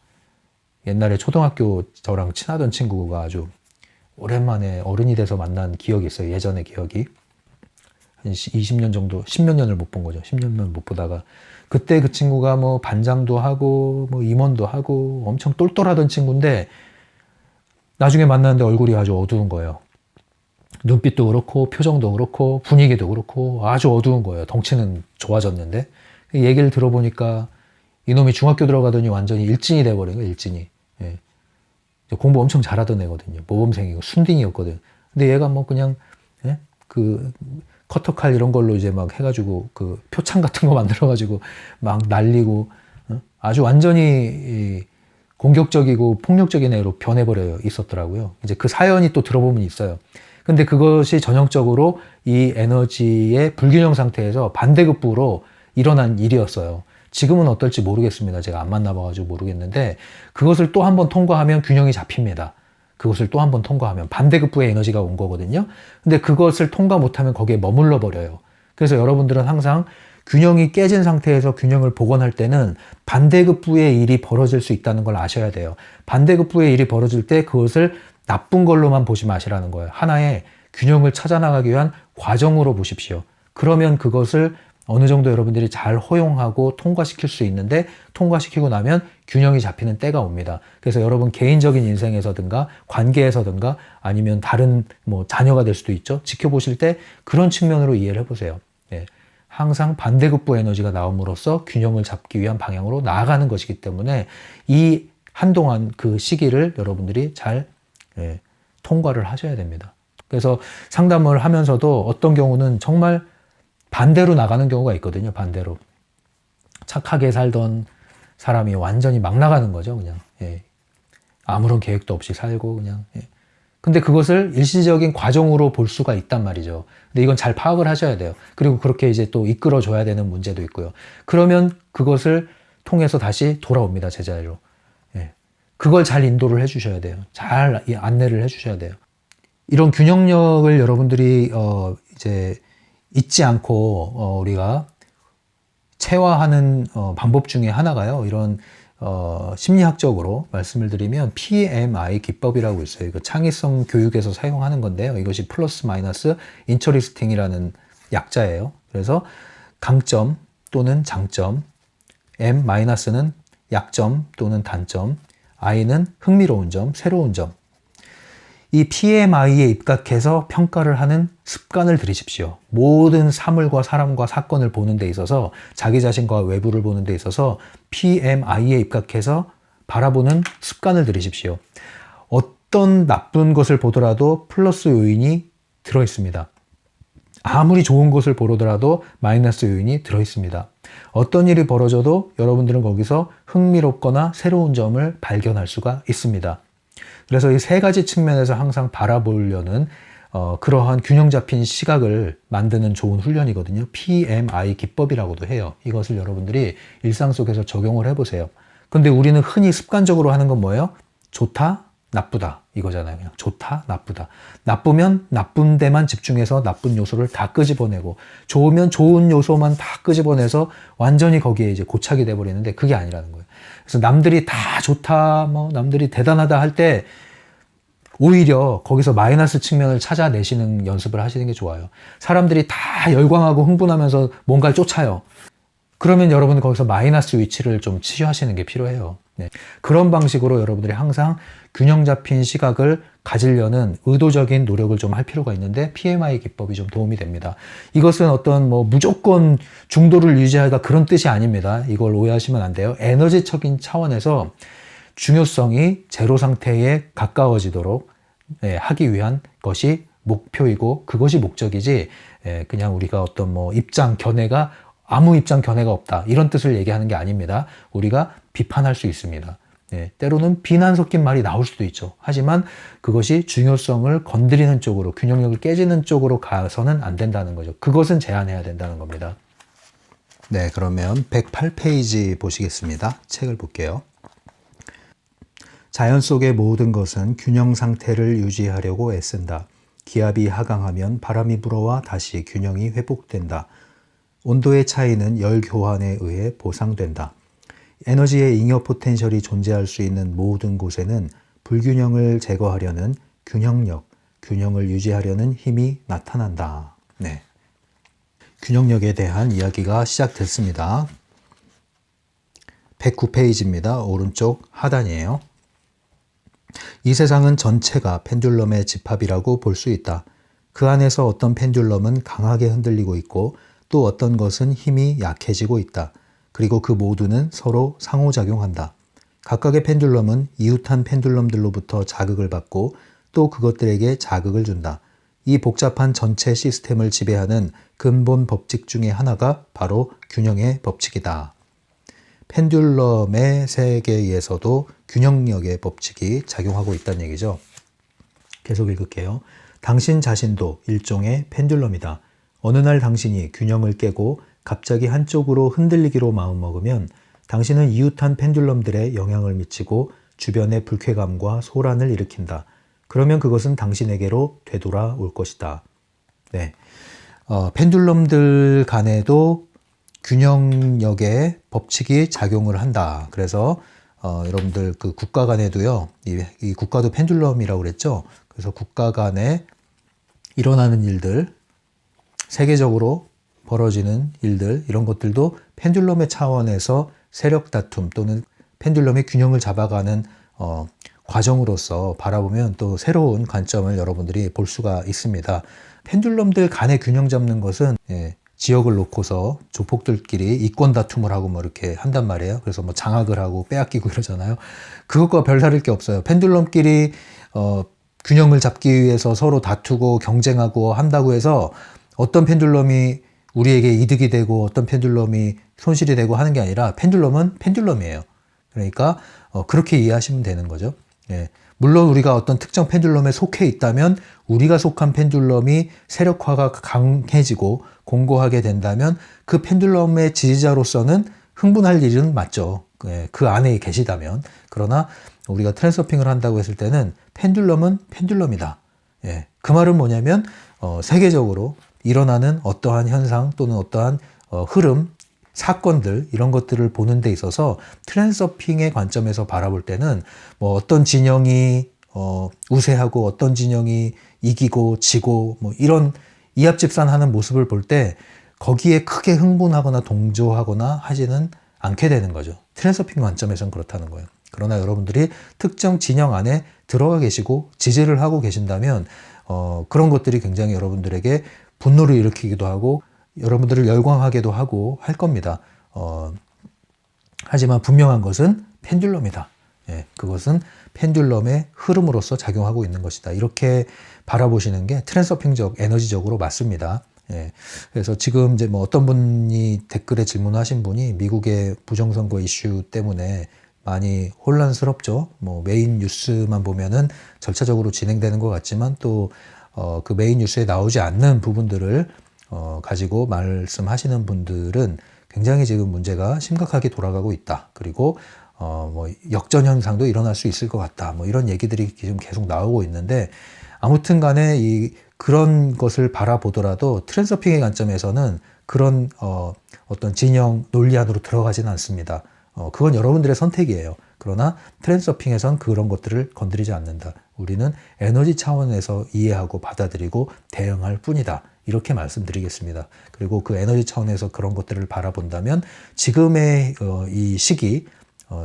Speaker 1: 옛날에 초등학교 저랑 친하던 친구가 아주 오랜만에 어른이 돼서 만난 기억이 있어요. 예전의 기억이. 한 20년 정도, 10몇 년을 못 본 거죠. 10년을 못 보다가. 그때 그 친구가 뭐 반장도 하고, 뭐 임원도 하고, 엄청 똘똘하던 친구인데, 나중에 만났는데 얼굴이 아주 어두운 거예요. 눈빛도 그렇고, 표정도 그렇고, 분위기도 그렇고, 아주 어두운 거예요. 덩치는 좋아졌는데. 얘기를 들어보니까, 이놈이 중학교 들어가더니 완전히 일진이 돼버린 거예요, 일진이. 예. 공부 엄청 잘하던 애거든요. 모범생이고, 순딩이었거든. 근데 얘가 뭐 그냥, 예? 커터칼 이런 걸로 이제 막 해가지고 그 표창 같은 거 만들어가지고 막 날리고 아주 완전히 공격적이고 폭력적인 애로 변해버려 있었더라고요. 이제 그 사연이 또 들어보면 있어요. 근데 그것이 전형적으로 이 에너지의 불균형 상태에서 반대급부로 일어난 일이었어요. 지금은 어떨지 모르겠습니다. 제가 안 만나봐가지고 모르겠는데 그것을 또 한 번 통과하면 균형이 잡힙니다. 그것을 또 한 번 통과하면 반대급부의 에너지가 온 거거든요. 근데 그것을 통과 못하면 거기에 머물러 버려요. 그래서 여러분들은 항상 균형이 깨진 상태에서 균형을 복원할 때는 반대급부의 일이 벌어질 수 있다는 걸 아셔야 돼요. 반대급부의 일이 벌어질 때 그것을 나쁜 걸로만 보지 마시라는 거예요. 하나의 균형을 찾아나가기 위한 과정으로 보십시오. 그러면 그것을 어느 정도 여러분들이 잘 허용하고 통과시킬 수 있는데 통과시키고 나면 균형이 잡히는 때가 옵니다. 그래서 여러분 개인적인 인생에서든가 관계에서든가 아니면 다른 뭐 자녀가 될 수도 있죠. 지켜보실 때 그런 측면으로 이해를 해보세요. 예. 항상 반대급부 에너지가 나옴으로써 균형을 잡기 위한 방향으로 나아가는 것이기 때문에 이 한동안 그 시기를 여러분들이 잘 통과를 하셔야 됩니다. 그래서 상담을 하면서도 어떤 경우는 정말 반대로 나가는 경우가 있거든요. 반대로. 착하게 살던 사람이 완전히 막 나가는 거죠. 그냥. 예. 아무런 계획도 없이 살고 그냥. 예. 근데 그것을 일시적인 과정으로 볼 수가 있단 말이죠. 근데 이건 잘 파악을 하셔야 돼요. 그리고 그렇게 이제 또 이끌어줘야 되는 문제도 있고요. 그러면 그것을 통해서 다시 돌아옵니다. 제자리로. 예. 그걸 잘 인도를 해주셔야 돼요. 잘 안내를 해주셔야 돼요. 이런 균형력을 여러분들이 이제 잊지 않고 우리가 체화하는 방법 중에 하나가요. 이런 심리학적으로 말씀을 드리면 PMI 기법이라고 있어요. 이거 창의성 교육에서 사용하는 건데요. 이것이 플러스 마이너스 인터리스팅이라는 약자예요. 그래서 강점 또는 장점, M 마이너스는 약점 또는 단점, I는 흥미로운 점, 새로운 점. 이 PMI에 입각해서 평가를 하는 습관을 들이십시오. 모든 사물과 사람과 사건을 보는 데 있어서 자기 자신과 외부를 보는 데 있어서 PMI에 입각해서 바라보는 습관을 들이십시오. 어떤 나쁜 것을 보더라도 플러스 요인이 들어있습니다. 아무리 좋은 것을 보더라도 마이너스 요인이 들어있습니다. 어떤 일이 벌어져도 여러분들은 거기서 흥미롭거나 새로운 점을 발견할 수가 있습니다. 그래서 이 세 가지 측면에서 항상 바라보려는 그러한 균형 잡힌 시각을 만드는 좋은 훈련이거든요. PMI 기법이라고도 해요. 이것을 여러분들이 일상 속에서 적용을 해보세요. 근데 우리는 흔히 습관적으로 하는 건 뭐예요? 좋다, 나쁘다 이거잖아요. 그냥 좋다, 나쁘다. 나쁘면 나쁜 데만 집중해서 나쁜 요소를 다 끄집어내고, 좋으면 좋은 요소만 다 끄집어내서 완전히 거기에 이제 고착이 돼버리는데, 그게 아니라는 거예요. 그래서 남들이 다 좋다, 남들이 대단하다 할 때 오히려 거기서 마이너스 측면을 찾아내시는 연습을 하시는 게 좋아요. 사람들이 다 열광하고 흥분하면서 뭔가를 쫓아요. 그러면 여러분은 거기서 마이너스 위치를 좀 치유하시는 게 필요해요. 네. 그런 방식으로 여러분들이 항상 균형 잡힌 시각을 가지려는 의도적인 노력을 좀 할 필요가 있는데, PMI 기법이 좀 도움이 됩니다. 이것은 어떤 무조건 중도를 유지하다 그런 뜻이 아닙니다. 이걸 오해하시면 안 돼요. 에너지적인 차원에서 중요성이 제로 상태에 가까워지도록 하기 위한 것이 목표이고, 그것이 목적이지, 그냥 우리가 어떤 입장 견해가 아무 입장 견해가 없다 이런 뜻을 얘기하는 게 아닙니다. 우리가 비판할 수 있습니다. 때로는 비난 섞인 말이 나올 수도 있죠. 하지만 그것이 중요성을 건드리는 쪽으로, 균형력을 깨지는 쪽으로 가서는 안 된다는 거죠. 그것은 제한해야 된다는 겁니다. 네, 그러면 108페이지 보시겠습니다. 책을 볼게요. 자연 속의 모든 것은 균형 상태를 유지하려고 애쓴다. 기압이 하강하면 바람이 불어와 다시 균형이 회복된다. 온도의 차이는 열 교환에 의해 보상된다. 에너지의 잉여 포텐셜이 존재할 수 있는 모든 곳에는 불균형을 제거하려는 균형력, 균형을 유지하려는 힘이 나타난다. 네. 균형력에 대한 이야기가 시작됐습니다. 109페이지입니다. 오른쪽 하단이에요. 이 세상은 전체가 펜듈럼의 집합이라고 볼 수 있다. 그 안에서 어떤 펜듈럼은 강하게 흔들리고 있고, 또 어떤 것은 힘이 약해지고 있다. 그리고 그 모두는 서로 상호작용한다. 각각의 펜듈럼은 이웃한 펜듈럼들로부터 자극을 받고, 또 그것들에게 자극을 준다. 이 복잡한 전체 시스템을 지배하는 근본 법칙 중에 하나가 바로 균형의 법칙이다. 펜듈럼의 세계에서도 균형력의 법칙이 작용하고 있다는 얘기죠. 계속 읽을게요. 당신 자신도 일종의 펜듈럼이다. 어느 날 당신이 균형을 깨고 갑자기 한쪽으로 흔들리기로 마음먹으면 당신은 이웃한 펜듈럼들에 영향을 미치고 주변의 불쾌감과 소란을 일으킨다. 그러면 그것은 당신에게로 되돌아올 것이다. 네, 펜듈럼들 간에도 균형력의 법칙이 작용을 한다. 그래서 여러분들 그 국가 간에도요, 이 국가도 펜듈럼이라고 그랬죠. 그래서 국가 간에 일어나는 일들, 세계적으로 벌어지는 일들, 이런 것들도 펜듈럼의 차원에서 세력 다툼 또는 펜듈럼의 균형을 잡아가는 과정으로서 바라보면 또 새로운 관점을 여러분들이 볼 수가 있습니다. 펜듈럼들 간의 균형 잡는 것은 지역을 놓고서 조폭들끼리 이권 다툼을 하고 이렇게 한단 말이에요. 그래서 장악을 하고 빼앗기고 이러잖아요. 그것과 별다를 게 없어요. 펜듈럼끼리 균형을 잡기 위해서 서로 다투고 경쟁하고 한다고 해서 어떤 펜듈럼이 우리에게 이득이 되고 어떤 펜듈럼이 손실이 되고 하는 게 아니라, 펜듈럼은 펜듈럼이에요. 그러니까 그렇게 이해하시면 되는 거죠. 물론 우리가 어떤 특정 펜듈럼에 속해 있다면, 우리가 속한 펜듈럼이 세력화가 강해지고 공고하게 된다면 그 펜듈럼의 지지자로서는 흥분할 일은 맞죠. 그 안에 계시다면. 그러나 우리가 트랜서핑을 한다고 했을 때는 펜듈럼은 펜듈럼이다. 그 말은 뭐냐면 세계적으로 일어나는 어떠한 현상 또는 어떠한 흐름, 사건들, 이런 것들을 보는 데 있어서 트랜서핑의 관점에서 바라볼 때는 어떤 진영이 우세하고 어떤 진영이 이기고 지고 이런 이합집산하는 모습을 볼 때 거기에 크게 흥분하거나 동조하거나 하지는 않게 되는 거죠. 트랜서핑 관점에서는 그렇다는 거예요. 그러나 여러분들이 특정 진영 안에 들어가 계시고 지지를 하고 계신다면 그런 것들이 굉장히 여러분들에게 분노를 일으키기도 하고 여러분들을 열광하게도 하고 할 겁니다. 하지만 분명한 것은 펜듈럼이다. 그것은 펜듈럼의 흐름으로서 작용하고 있는 것이다. 이렇게 바라보시는 게 트랜서핑적, 에너지적으로 맞습니다. 그래서 지금 이제 어떤 분이 댓글에 질문하신 분이 미국의 부정선거 이슈 때문에 많이 혼란스럽죠. 메인 뉴스만 보면은 절차적으로 진행되는 것 같지만 또 그 메인 뉴스에 나오지 않는 부분들을 가지고 말씀하시는 분들은 굉장히 지금 문제가 심각하게 돌아가고 있다. 그리고 뭐 역전 현상도 일어날 수 있을 것 같다. 뭐 이런 얘기들이 지금 계속 나오고 있는데, 아무튼 간에 그런 것을 바라보더라도 트랜서핑의 관점에서는 그런 어떤 진영 논리 안으로 들어가지는 않습니다. 그건 여러분들의 선택이에요. 그러나 트랜서핑에선 그런 것들을 건드리지 않는다. 우리는 에너지 차원에서 이해하고 받아들이고 대응할 뿐이다. 이렇게 말씀드리겠습니다. 그리고 그 에너지 차원에서 그런 것들을 바라본다면 지금의 이 시기,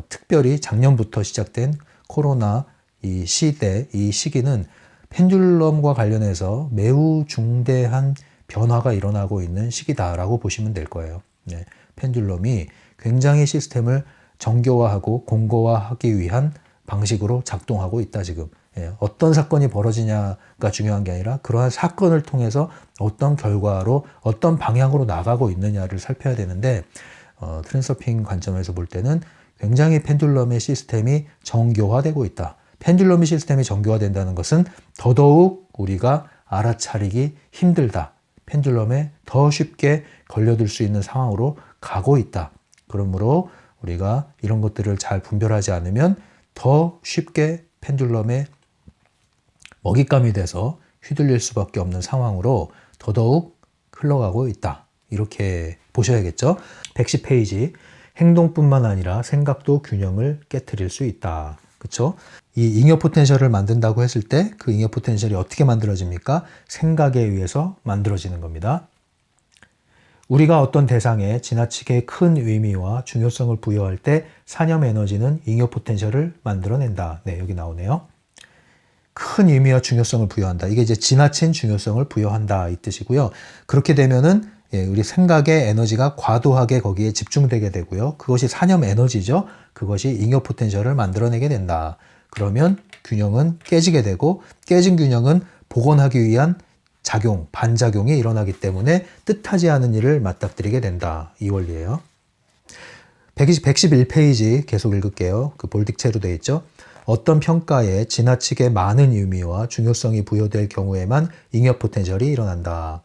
Speaker 1: 특별히 작년부터 시작된 코로나 이 시대, 이 시기는 펜듈럼과 관련해서 매우 중대한 변화가 일어나고 있는 시기다라고 보시면 될 거예요. 네, 펜듈럼이 굉장히 시스템을 정교화하고 공고화하기 위한 방식으로 작동하고 있다 지금. 예, 어떤 사건이 벌어지냐가 중요한 게 아니라 그러한 사건을 통해서 어떤 결과로 어떤 방향으로 나가고 있느냐를 살펴야 되는데, 트랜서핑 관점에서 볼 때는 굉장히 펜듈럼의 시스템이 정교화되고 있다. 펜듈럼의 시스템이 정교화된다는 것은 더더욱 우리가 알아차리기 힘들다. 펜듈럼에 더 쉽게 걸려들 수 있는 상황으로 가고 있다. 그러므로 우리가 이런 것들을 잘 분별하지 않으면 더 쉽게 펜듈럼에 먹잇감이 돼서 휘둘릴 수밖에 없는 상황으로 더더욱 흘러가고 있다. 이렇게 보셔야겠죠. 110페이지. 행동뿐만 아니라 생각도 균형을 깨트릴 수 있다. 그렇죠? 이 잉여 포텐셜을 만든다고 했을 때 그 잉여 포텐셜이 어떻게 만들어집니까? 생각에 의해서 만들어지는 겁니다. 우리가 어떤 대상에 지나치게 큰 의미와 중요성을 부여할 때 산염 에너지는 잉여 포텐셜을 만들어낸다. 네, 여기 나오네요. 큰 의미와 중요성을 부여한다. 이게 이제 지나친 중요성을 부여한다 이 뜻이고요. 그렇게 되면은 우리 생각의 에너지가 과도하게 거기에 집중되게 되고요. 그것이 산염 에너지죠. 그것이 잉여 포텐셜을 만들어내게 된다. 그러면 균형은 깨지게 되고, 깨진 균형은 복원하기 위한 작용, 반작용이 일어나기 때문에 뜻하지 않은 일을 맞닥뜨리게 된다. 이 원리예요. 111페이지 계속 읽을게요. 그 볼딕체로 되어 있죠. 어떤 평가에 지나치게 많은 의미와 중요성이 부여될 경우에만 잉여 포텐셜이 일어난다.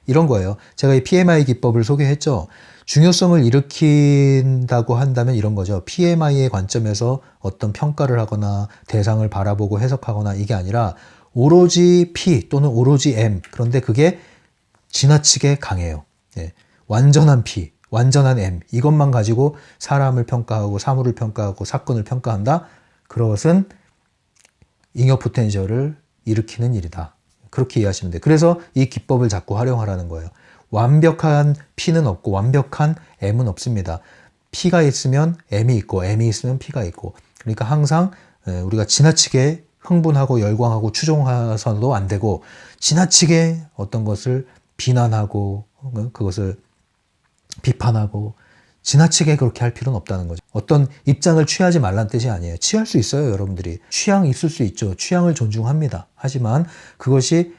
Speaker 1: 이런 거예요. 제가 이 PMI 기법을 소개했죠. 중요성을 일으킨다고 한다면 이런 거죠. PMI의 관점에서 어떤 평가를 하거나 대상을 바라보고 해석하거나 이게 아니라 오로지 P 또는 오로지 M. 그런데 그게 지나치게 강해요. 예. 완전한 P, 완전한 M. 이것만 가지고 사람을 평가하고 사물을 평가하고 사건을 평가한다. 그것은 잉여 포텐셜을 일으키는 일이다. 그렇게 이해하시면 돼요. 그래서 이 기법을 자꾸 활용하라는 거예요. 완벽한 P는 없고 완벽한 M은 없습니다. P가 있으면 M이 있고 M이 있으면 P가 있고, 그러니까 항상 우리가 지나치게 흥분하고 열광하고 추종해서도 안 되고, 지나치게 어떤 것을 비난하고 그것을 비판하고 지나치게 그렇게 할 필요는 없다는 거죠. 어떤 입장을 취하지 말라는 뜻이 아니에요. 취할 수 있어요, 여러분들이. 취향 있을 수 있죠. 취향을 존중합니다. 하지만 그것이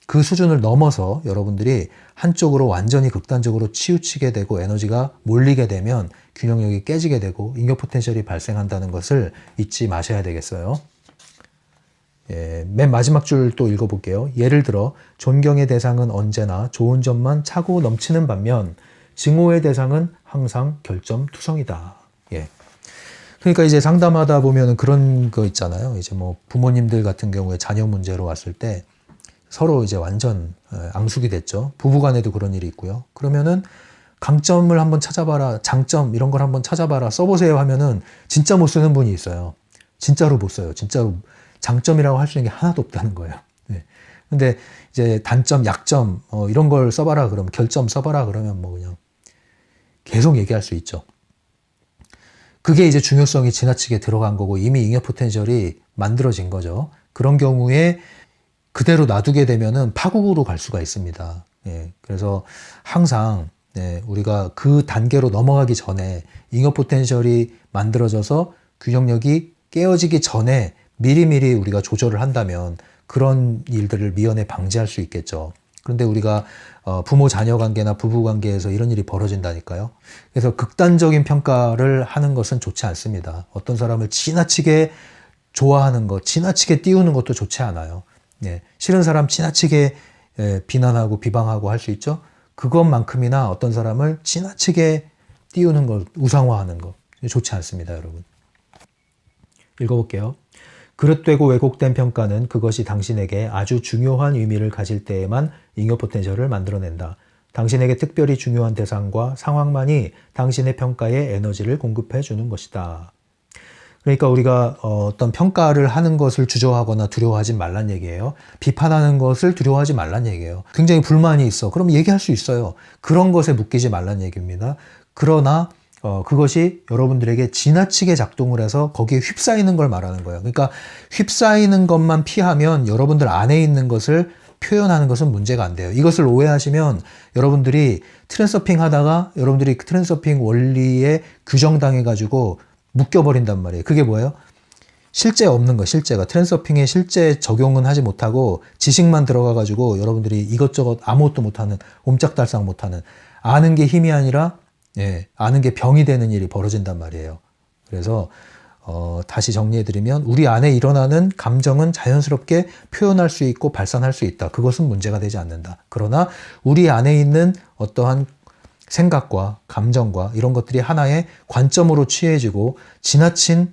Speaker 1: 그 수준을 넘어서 여러분들이 한쪽으로 완전히 극단적으로 치우치게 되고 에너지가 몰리게 되면 균형력이 깨지게 되고 잉여 포텐셜이 발생한다는 것을 잊지 마셔야 되겠어요. 예, 맨 마지막 줄 또 읽어볼게요. 예를 들어 존경의 대상은 언제나 좋은 점만 차고 넘치는 반면 증오의 대상은 항상 결점투성이다. 예. 그러니까 이제 상담하다 보면은 그런 거 있잖아요. 이제 뭐 부모님들 같은 경우에 자녀 문제로 왔을 때 서로 이제 완전 앙숙이 됐죠. 부부간에도 그런 일이 있고요. 그러면은 강점을 한번 찾아봐라, 장점 이런 걸 한번 찾아봐라, 써보세요 하면은 진짜 못 쓰는 분이 있어요. 진짜로 못 써요. 진짜로 장점이라고 할 수 있는 게 하나도 없다는 거예요. 네. 근데 이제 단점, 약점 이런 걸 써봐라 그러면, 결점 써봐라 그러면 뭐 그냥 계속 얘기할 수 있죠. 그게 이제 중요성이 지나치게 들어간 거고 이미 잉여 포텐셜이 만들어진 거죠. 그런 경우에 그대로 놔두게 되면은 파국으로 갈 수가 있습니다. 예, 그래서 항상 우리가 그 단계로 넘어가기 전에 잉여 포텐셜이 만들어져서 균형력이 깨어지기 전에 미리미리 우리가 조절을 한다면 그런 일들을 미연에 방지할 수 있겠죠. 그런데 우리가 부모 자녀 관계나 부부 관계에서 이런 일이 벌어진다니까요. 그래서 극단적인 평가를 하는 것은 좋지 않습니다. 어떤 사람을 지나치게 좋아하는 것, 지나치게 띄우는 것도 좋지 않아요. 싫은 사람 지나치게 비난하고 비방하고 할 수 있죠. 그것만큼이나 어떤 사람을 지나치게 띄우는 것, 우상화하는 것 좋지 않습니다, 여러분. 읽어볼게요. 그릇되고 왜곡된 평가는 그것이 당신에게 아주 중요한 의미를 가질 때에만 잉여 포텐셜을 만들어낸다. 당신에게 특별히 중요한 대상과 상황만이 당신의 평가에 에너지를 공급해 주는 것이다. 그러니까 우리가 어떤 평가를 하는 것을 주저하거나 두려워하지 말란 얘기예요. 비판하는 것을 두려워하지 말란 얘기예요. 굉장히 불만이 있어. 그럼 얘기할 수 있어요. 그런 것에 묶이지 말란 얘기입니다. 그러나 그것이 여러분들에게 지나치게 작동을 해서 거기에 휩싸이는 걸 말하는 거예요. 그러니까 휩싸이는 것만 피하면 여러분들 안에 있는 것을 표현하는 것은 문제가 안 돼요. 이것을 오해하시면 여러분들이 트랜서핑 하다가 여러분들이 그 트랜서핑 원리에 규정당해가지고 묶여버린단 말이에요. 그게 뭐예요? 실제 없는 거, 실제가. 트랜서핑에 실제 적용은 하지 못하고 지식만 들어가가지고 여러분들이 이것저것 아무것도 못하는, 옴짝달싹 못하는, 아는 게 힘이 아니라 아는 게 병이 되는 일이 벌어진단 말이에요. 그래서 다시 정리해드리면 우리 안에 일어나는 감정은 자연스럽게 표현할 수 있고 발산할 수 있다. 그것은 문제가 되지 않는다. 그러나 우리 안에 있는 어떠한 생각과 감정과 이런 것들이 하나의 관점으로 취해지고 지나친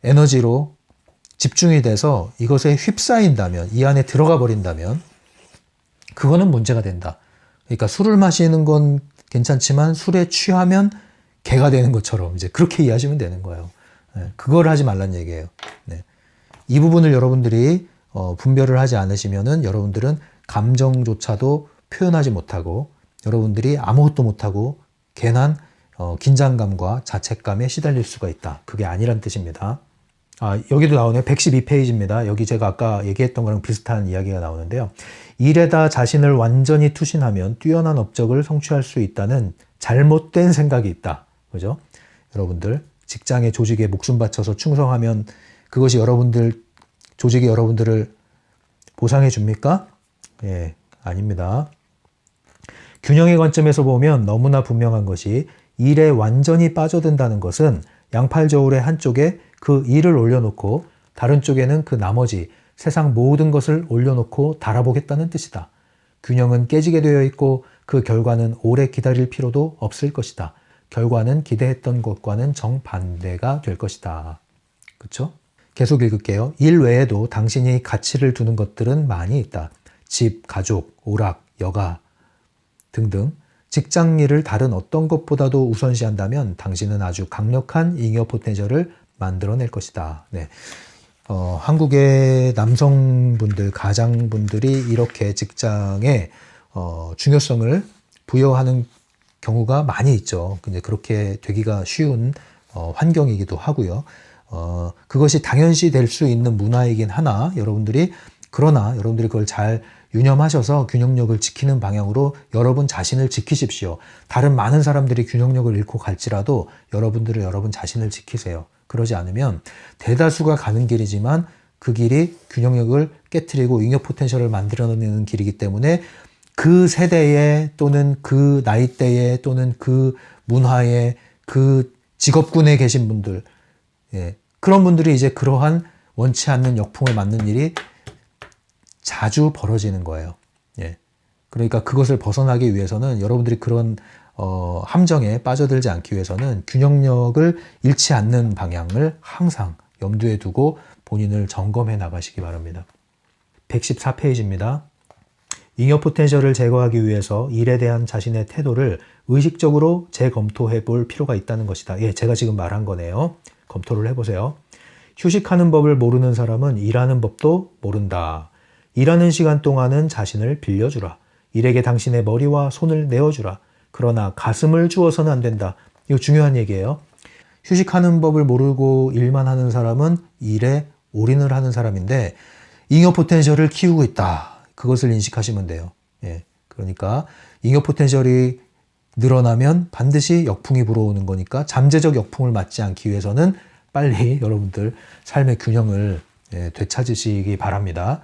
Speaker 1: 에너지로 집중이 돼서 이것에 휩싸인다면, 이 안에 들어가 버린다면 그거는 문제가 된다. 그러니까 술을 마시는 건 괜찮지만 술에 취하면 개가 되는 것처럼 이제 그렇게 이해하시면 되는 거예요. 그걸 하지 말란 얘기예요. 이 부분을 여러분들이 분별을 하지 않으시면은 여러분들은 감정조차도 표현하지 못하고 여러분들이 아무것도 못하고 괜한 긴장감과 자책감에 시달릴 수가 있다. 그게 아니란 뜻입니다. 여기도 나오네요. 112페이지입니다. 여기 제가 아까 얘기했던 거랑 비슷한 이야기가 나오는데요. 일에다 자신을 완전히 투신하면 뛰어난 업적을 성취할 수 있다는 잘못된 생각이 있다. 그죠? 여러분들 직장의 조직에 목숨 바쳐서 충성하면 그것이 조직이 여러분들을 보상해 줍니까? 예, 아닙니다. 균형의 관점에서 보면 너무나 분명한 것이 일에 완전히 빠져든다는 것은 양팔 저울의 한쪽에 그 일을 올려놓고 다른 쪽에는 그 나머지 세상 모든 것을 올려놓고 달아보겠다는 뜻이다. 균형은 깨지게 되어 있고 그 결과는 오래 기다릴 필요도 없을 것이다. 결과는 기대했던 것과는 정반대가 될 것이다. 그렇죠? 계속 읽을게요. 일 외에도 당신이 가치를 두는 것들은 많이 있다. 집, 가족, 오락, 여가 등등 직장 일을 다른 어떤 것보다도 우선시한다면 당신은 아주 강력한 잉여 포텐셜을 만들어낼 것이다. 한국의 남성분들, 가장분들이 이렇게 직장에 중요성을 부여하는 경우가 많이 있죠. 근데 그렇게 되기가 쉬운 환경이기도 하고요. 그것이 당연시 될 수 있는 문화이긴 하나 그러나 여러분들이 그걸 잘 유념하셔서 균형력을 지키는 방향으로 여러분 자신을 지키십시오. 다른 많은 사람들이 균형력을 잃고 갈지라도 여러분들은 여러분 자신을 지키세요. 그러지 않으면 대다수가 가는 길이지만 그 길이 균형력을 깨트리고 잉여 포텐셜을 만들어내는 길이기 때문에 그 세대에 또는 그 나이대에 또는 그 문화에 그 직업군에 계신 분들 그런 분들이 이제 그러한 원치 않는 역풍을 맞는 일이 자주 벌어지는 거예요. 그러니까 그것을 벗어나기 위해서는 여러분들이 그런 함정에 빠져들지 않기 위해서는 균형력을 잃지 않는 방향을 항상 염두에 두고 본인을 점검해 나가시기 바랍니다. 114페이지입니다. 잉여 포텐셜을 제거하기 위해서 일에 대한 자신의 태도를 의식적으로 재검토해 볼 필요가 있다는 것이다. 제가 지금 말한 거네요. 검토를 해보세요. 휴식하는 법을 모르는 사람은 일하는 법도 모른다. 일하는 시간 동안은 자신을 빌려주라. 일에게 당신의 머리와 손을 내어주라. 그러나 가슴을 주어서는 안 된다. 이거 중요한 얘기예요. 휴식하는 법을 모르고 일만 하는 사람은 일에 올인을 하는 사람인데 잉여 포텐셜을 키우고 있다. 그것을 인식하시면 돼요. 그러니까 잉여 포텐셜이 늘어나면 반드시 역풍이 불어오는 거니까 잠재적 역풍을 맞지 않기 위해서는 빨리 여러분들 삶의 균형을 되찾으시기 바랍니다.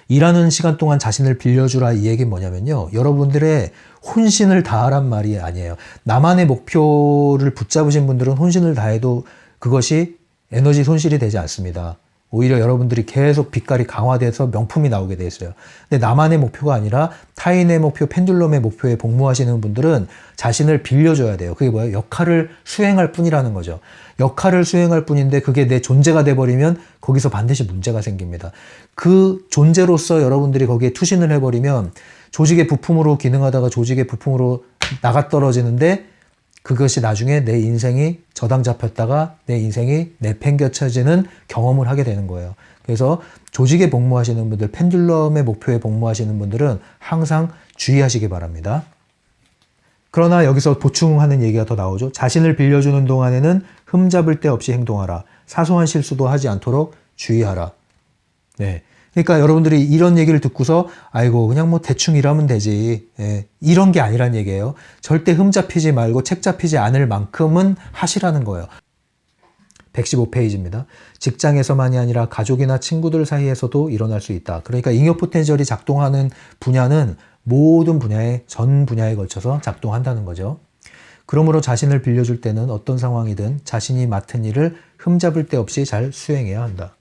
Speaker 1: 일하는 시간 동안 자신을 빌려주라 이 얘기는 뭐냐면요. 여러분들의 혼신을 다하란 말이 아니에요. 나만의 목표를 붙잡으신 분들은 혼신을 다해도 그것이 에너지 손실이 되지 않습니다. 오히려 여러분들이 계속 빛깔이 강화돼서 명품이 나오게 돼 있어요. 근데 나만의 목표가 아니라 타인의 목표, 펜듈럼의 목표에 복무하시는 분들은 자신을 빌려줘야 돼요. 그게 뭐예요? 역할을 수행할 뿐이라는 거죠. 역할을 수행할 뿐인데 그게 내 존재가 돼버리면 거기서 반드시 문제가 생깁니다. 그 존재로서 여러분들이 거기에 투신을 해버리면 조직의 부품으로 기능하다가 조직의 부품으로 나가 떨어지는데 그것이 나중에 내 인생이 저당 잡혔다가 내 인생이 내팽겨쳐지는 경험을 하게 되는 거예요. 그래서 조직에 복무하시는 분들, 펜듈럼의 목표에 복무하시는 분들은 항상 주의하시기 바랍니다. 그러나 여기서 보충하는 얘기가 더 나오죠. 자신을 빌려주는 동안에는 흠잡을 데 없이 행동하라. 사소한 실수도 하지 않도록 주의하라. 네. 그러니까 여러분들이 이런 얘기를 듣고서 아이고 그냥 뭐 대충 일하면 되지. 예, 이런 게 아니란 얘기예요. 절대 흠잡히지 말고 책 잡히지 않을 만큼은 하시라는 거예요. 115페이지입니다. 직장에서만이 아니라 가족이나 친구들 사이에서도 일어날 수 있다. 그러니까 잉여 포텐셜이 작동하는 분야는 모든 분야에 전 분야에 걸쳐서 작동한다는 거죠. 그러므로 자신을 빌려줄 때는 어떤 상황이든 자신이 맡은 일을 흠잡을 데 없이 잘 수행해야 한다.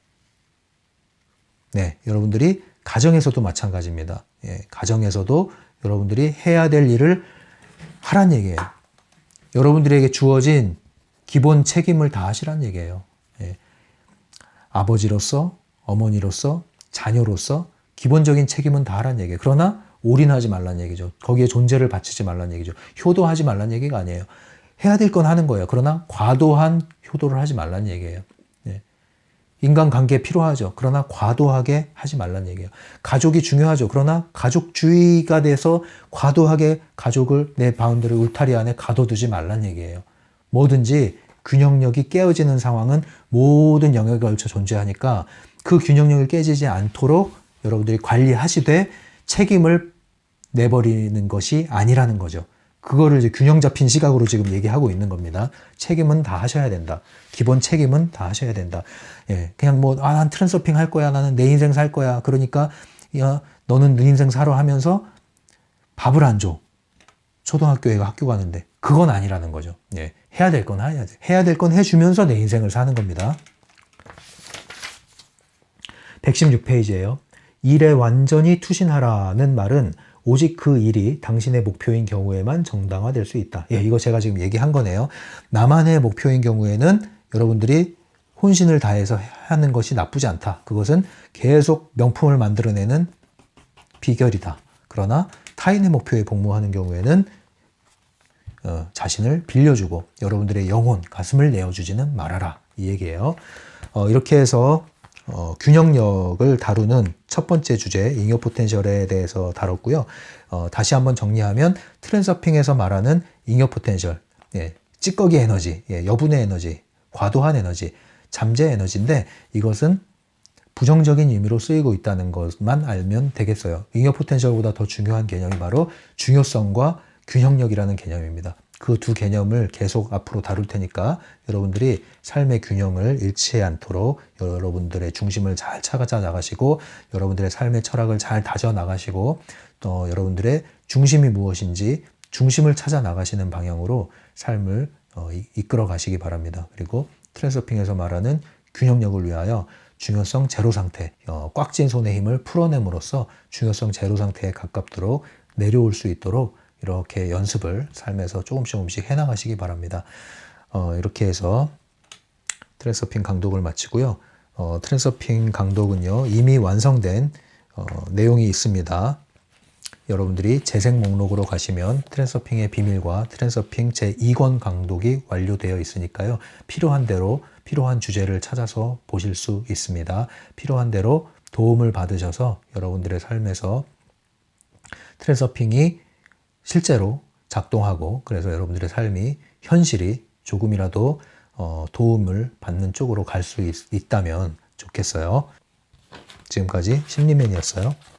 Speaker 1: 네, 여러분들이 가정에서도 마찬가지입니다. 예, 가정에서도 여러분들이 해야 될 일을 하란 얘기예요. 여러분들에게 주어진 기본 책임을 다 하시란 얘기예요. 예, 아버지로서, 어머니로서, 자녀로서 기본적인 책임은 다 하란 얘기예요. 그러나 올인하지 말란 얘기죠. 거기에 존재를 바치지 말란 얘기죠. 효도하지 말란 얘기가 아니에요. 해야 될 건 하는 거예요. 그러나 과도한 효도를 하지 말란 얘기예요. 인간관계 필요하죠. 그러나 과도하게 하지 말란 얘기예요. 가족이 중요하죠. 그러나 가족주의가 돼서 과도하게 가족을 내 바운더리 울타리 안에 가둬두지 말란 얘기예요. 뭐든지 균형력이 깨어지는 상황은 모든 영역에 걸쳐 존재하니까 그 균형력이 깨지지 않도록 여러분들이 관리하시되 책임을 내버리는 것이 아니라는 거죠. 그거를 이제 균형 잡힌 시각으로 지금 얘기하고 있는 겁니다. 책임은 다 하셔야 된다. 기본 책임은 다 하셔야 된다. 예, 그냥 뭐, 난 트랜서핑 할 거야. 나는 내 인생 살 거야. 그러니까, 야, 너는 네 인생 살아 하면서 밥을 안 줘. 초등학교에 학교 가는데. 그건 아니라는 거죠. 예, 해야 될 건 해야 돼. 해야 될 건 해주면서 내 인생을 사는 겁니다. 116페이지예요. 일에 완전히 투신하라는 말은 오직 그 일이 당신의 목표인 경우에만 정당화될 수 있다. 예, 이거 제가 지금 얘기한 거네요. 나만의 목표인 경우에는 여러분들이 혼신을 다해서 하는 것이 나쁘지 않다. 그것은 계속 명품을 만들어내는 비결이다. 그러나 타인의 목표에 복무하는 경우에는 자신을 빌려주고 여러분들의 영혼, 가슴을 내어주지는 말아라. 이 얘기예요. 이렇게 해서 균형력을 다루는 첫 번째 주제, 잉여 포텐셜에 대해서 다뤘고요. 다시 한번 정리하면 트랜서핑에서 말하는 잉여 포텐셜, 예, 찌꺼기 에너지, 예, 여분의 에너지, 과도한 에너지, 잠재 에너지인데 이것은 부정적인 의미로 쓰이고 있다는 것만 알면 되겠어요. 잉여 포텐셜보다 더 중요한 개념이 바로 중요성과 균형력이라는 개념입니다. 그 두 개념을 계속 앞으로 다룰 테니까 여러분들이 삶의 균형을 잃지 않도록 여러분들의 중심을 잘 찾아 나가시고 여러분들의 삶의 철학을 잘 다져 나가시고 또 여러분들의 중심이 무엇인지 중심을 찾아 나가시는 방향으로 삶을 이끌어 가시기 바랍니다. 그리고 트랜서핑에서 말하는 균형력을 위하여 중요성 제로 상태, 꽉 쥔 손의 힘을 풀어냄으로써 중요성 제로 상태에 가깝도록 내려올 수 있도록 이렇게 연습을 삶에서 조금씩 해나가시기 바랍니다. 이렇게 해서 트랜서핑 강독을 마치고요. 트랜서핑 강독은요, 이미 완성된 내용이 있습니다. 여러분들이 재생 목록으로 가시면 트랜서핑의 비밀과 트랜서핑 제2권 강독이 완료되어 있으니까요. 필요한 대로 필요한 주제를 찾아서 보실 수 있습니다. 필요한 대로 도움을 받으셔서 여러분들의 삶에서 트랜서핑이 실제로 작동하고 그래서 여러분들의 삶이 현실이 조금이라도 도움을 받는 쪽으로 갈 수 있다면 좋겠어요. 지금까지 심리맨이었어요.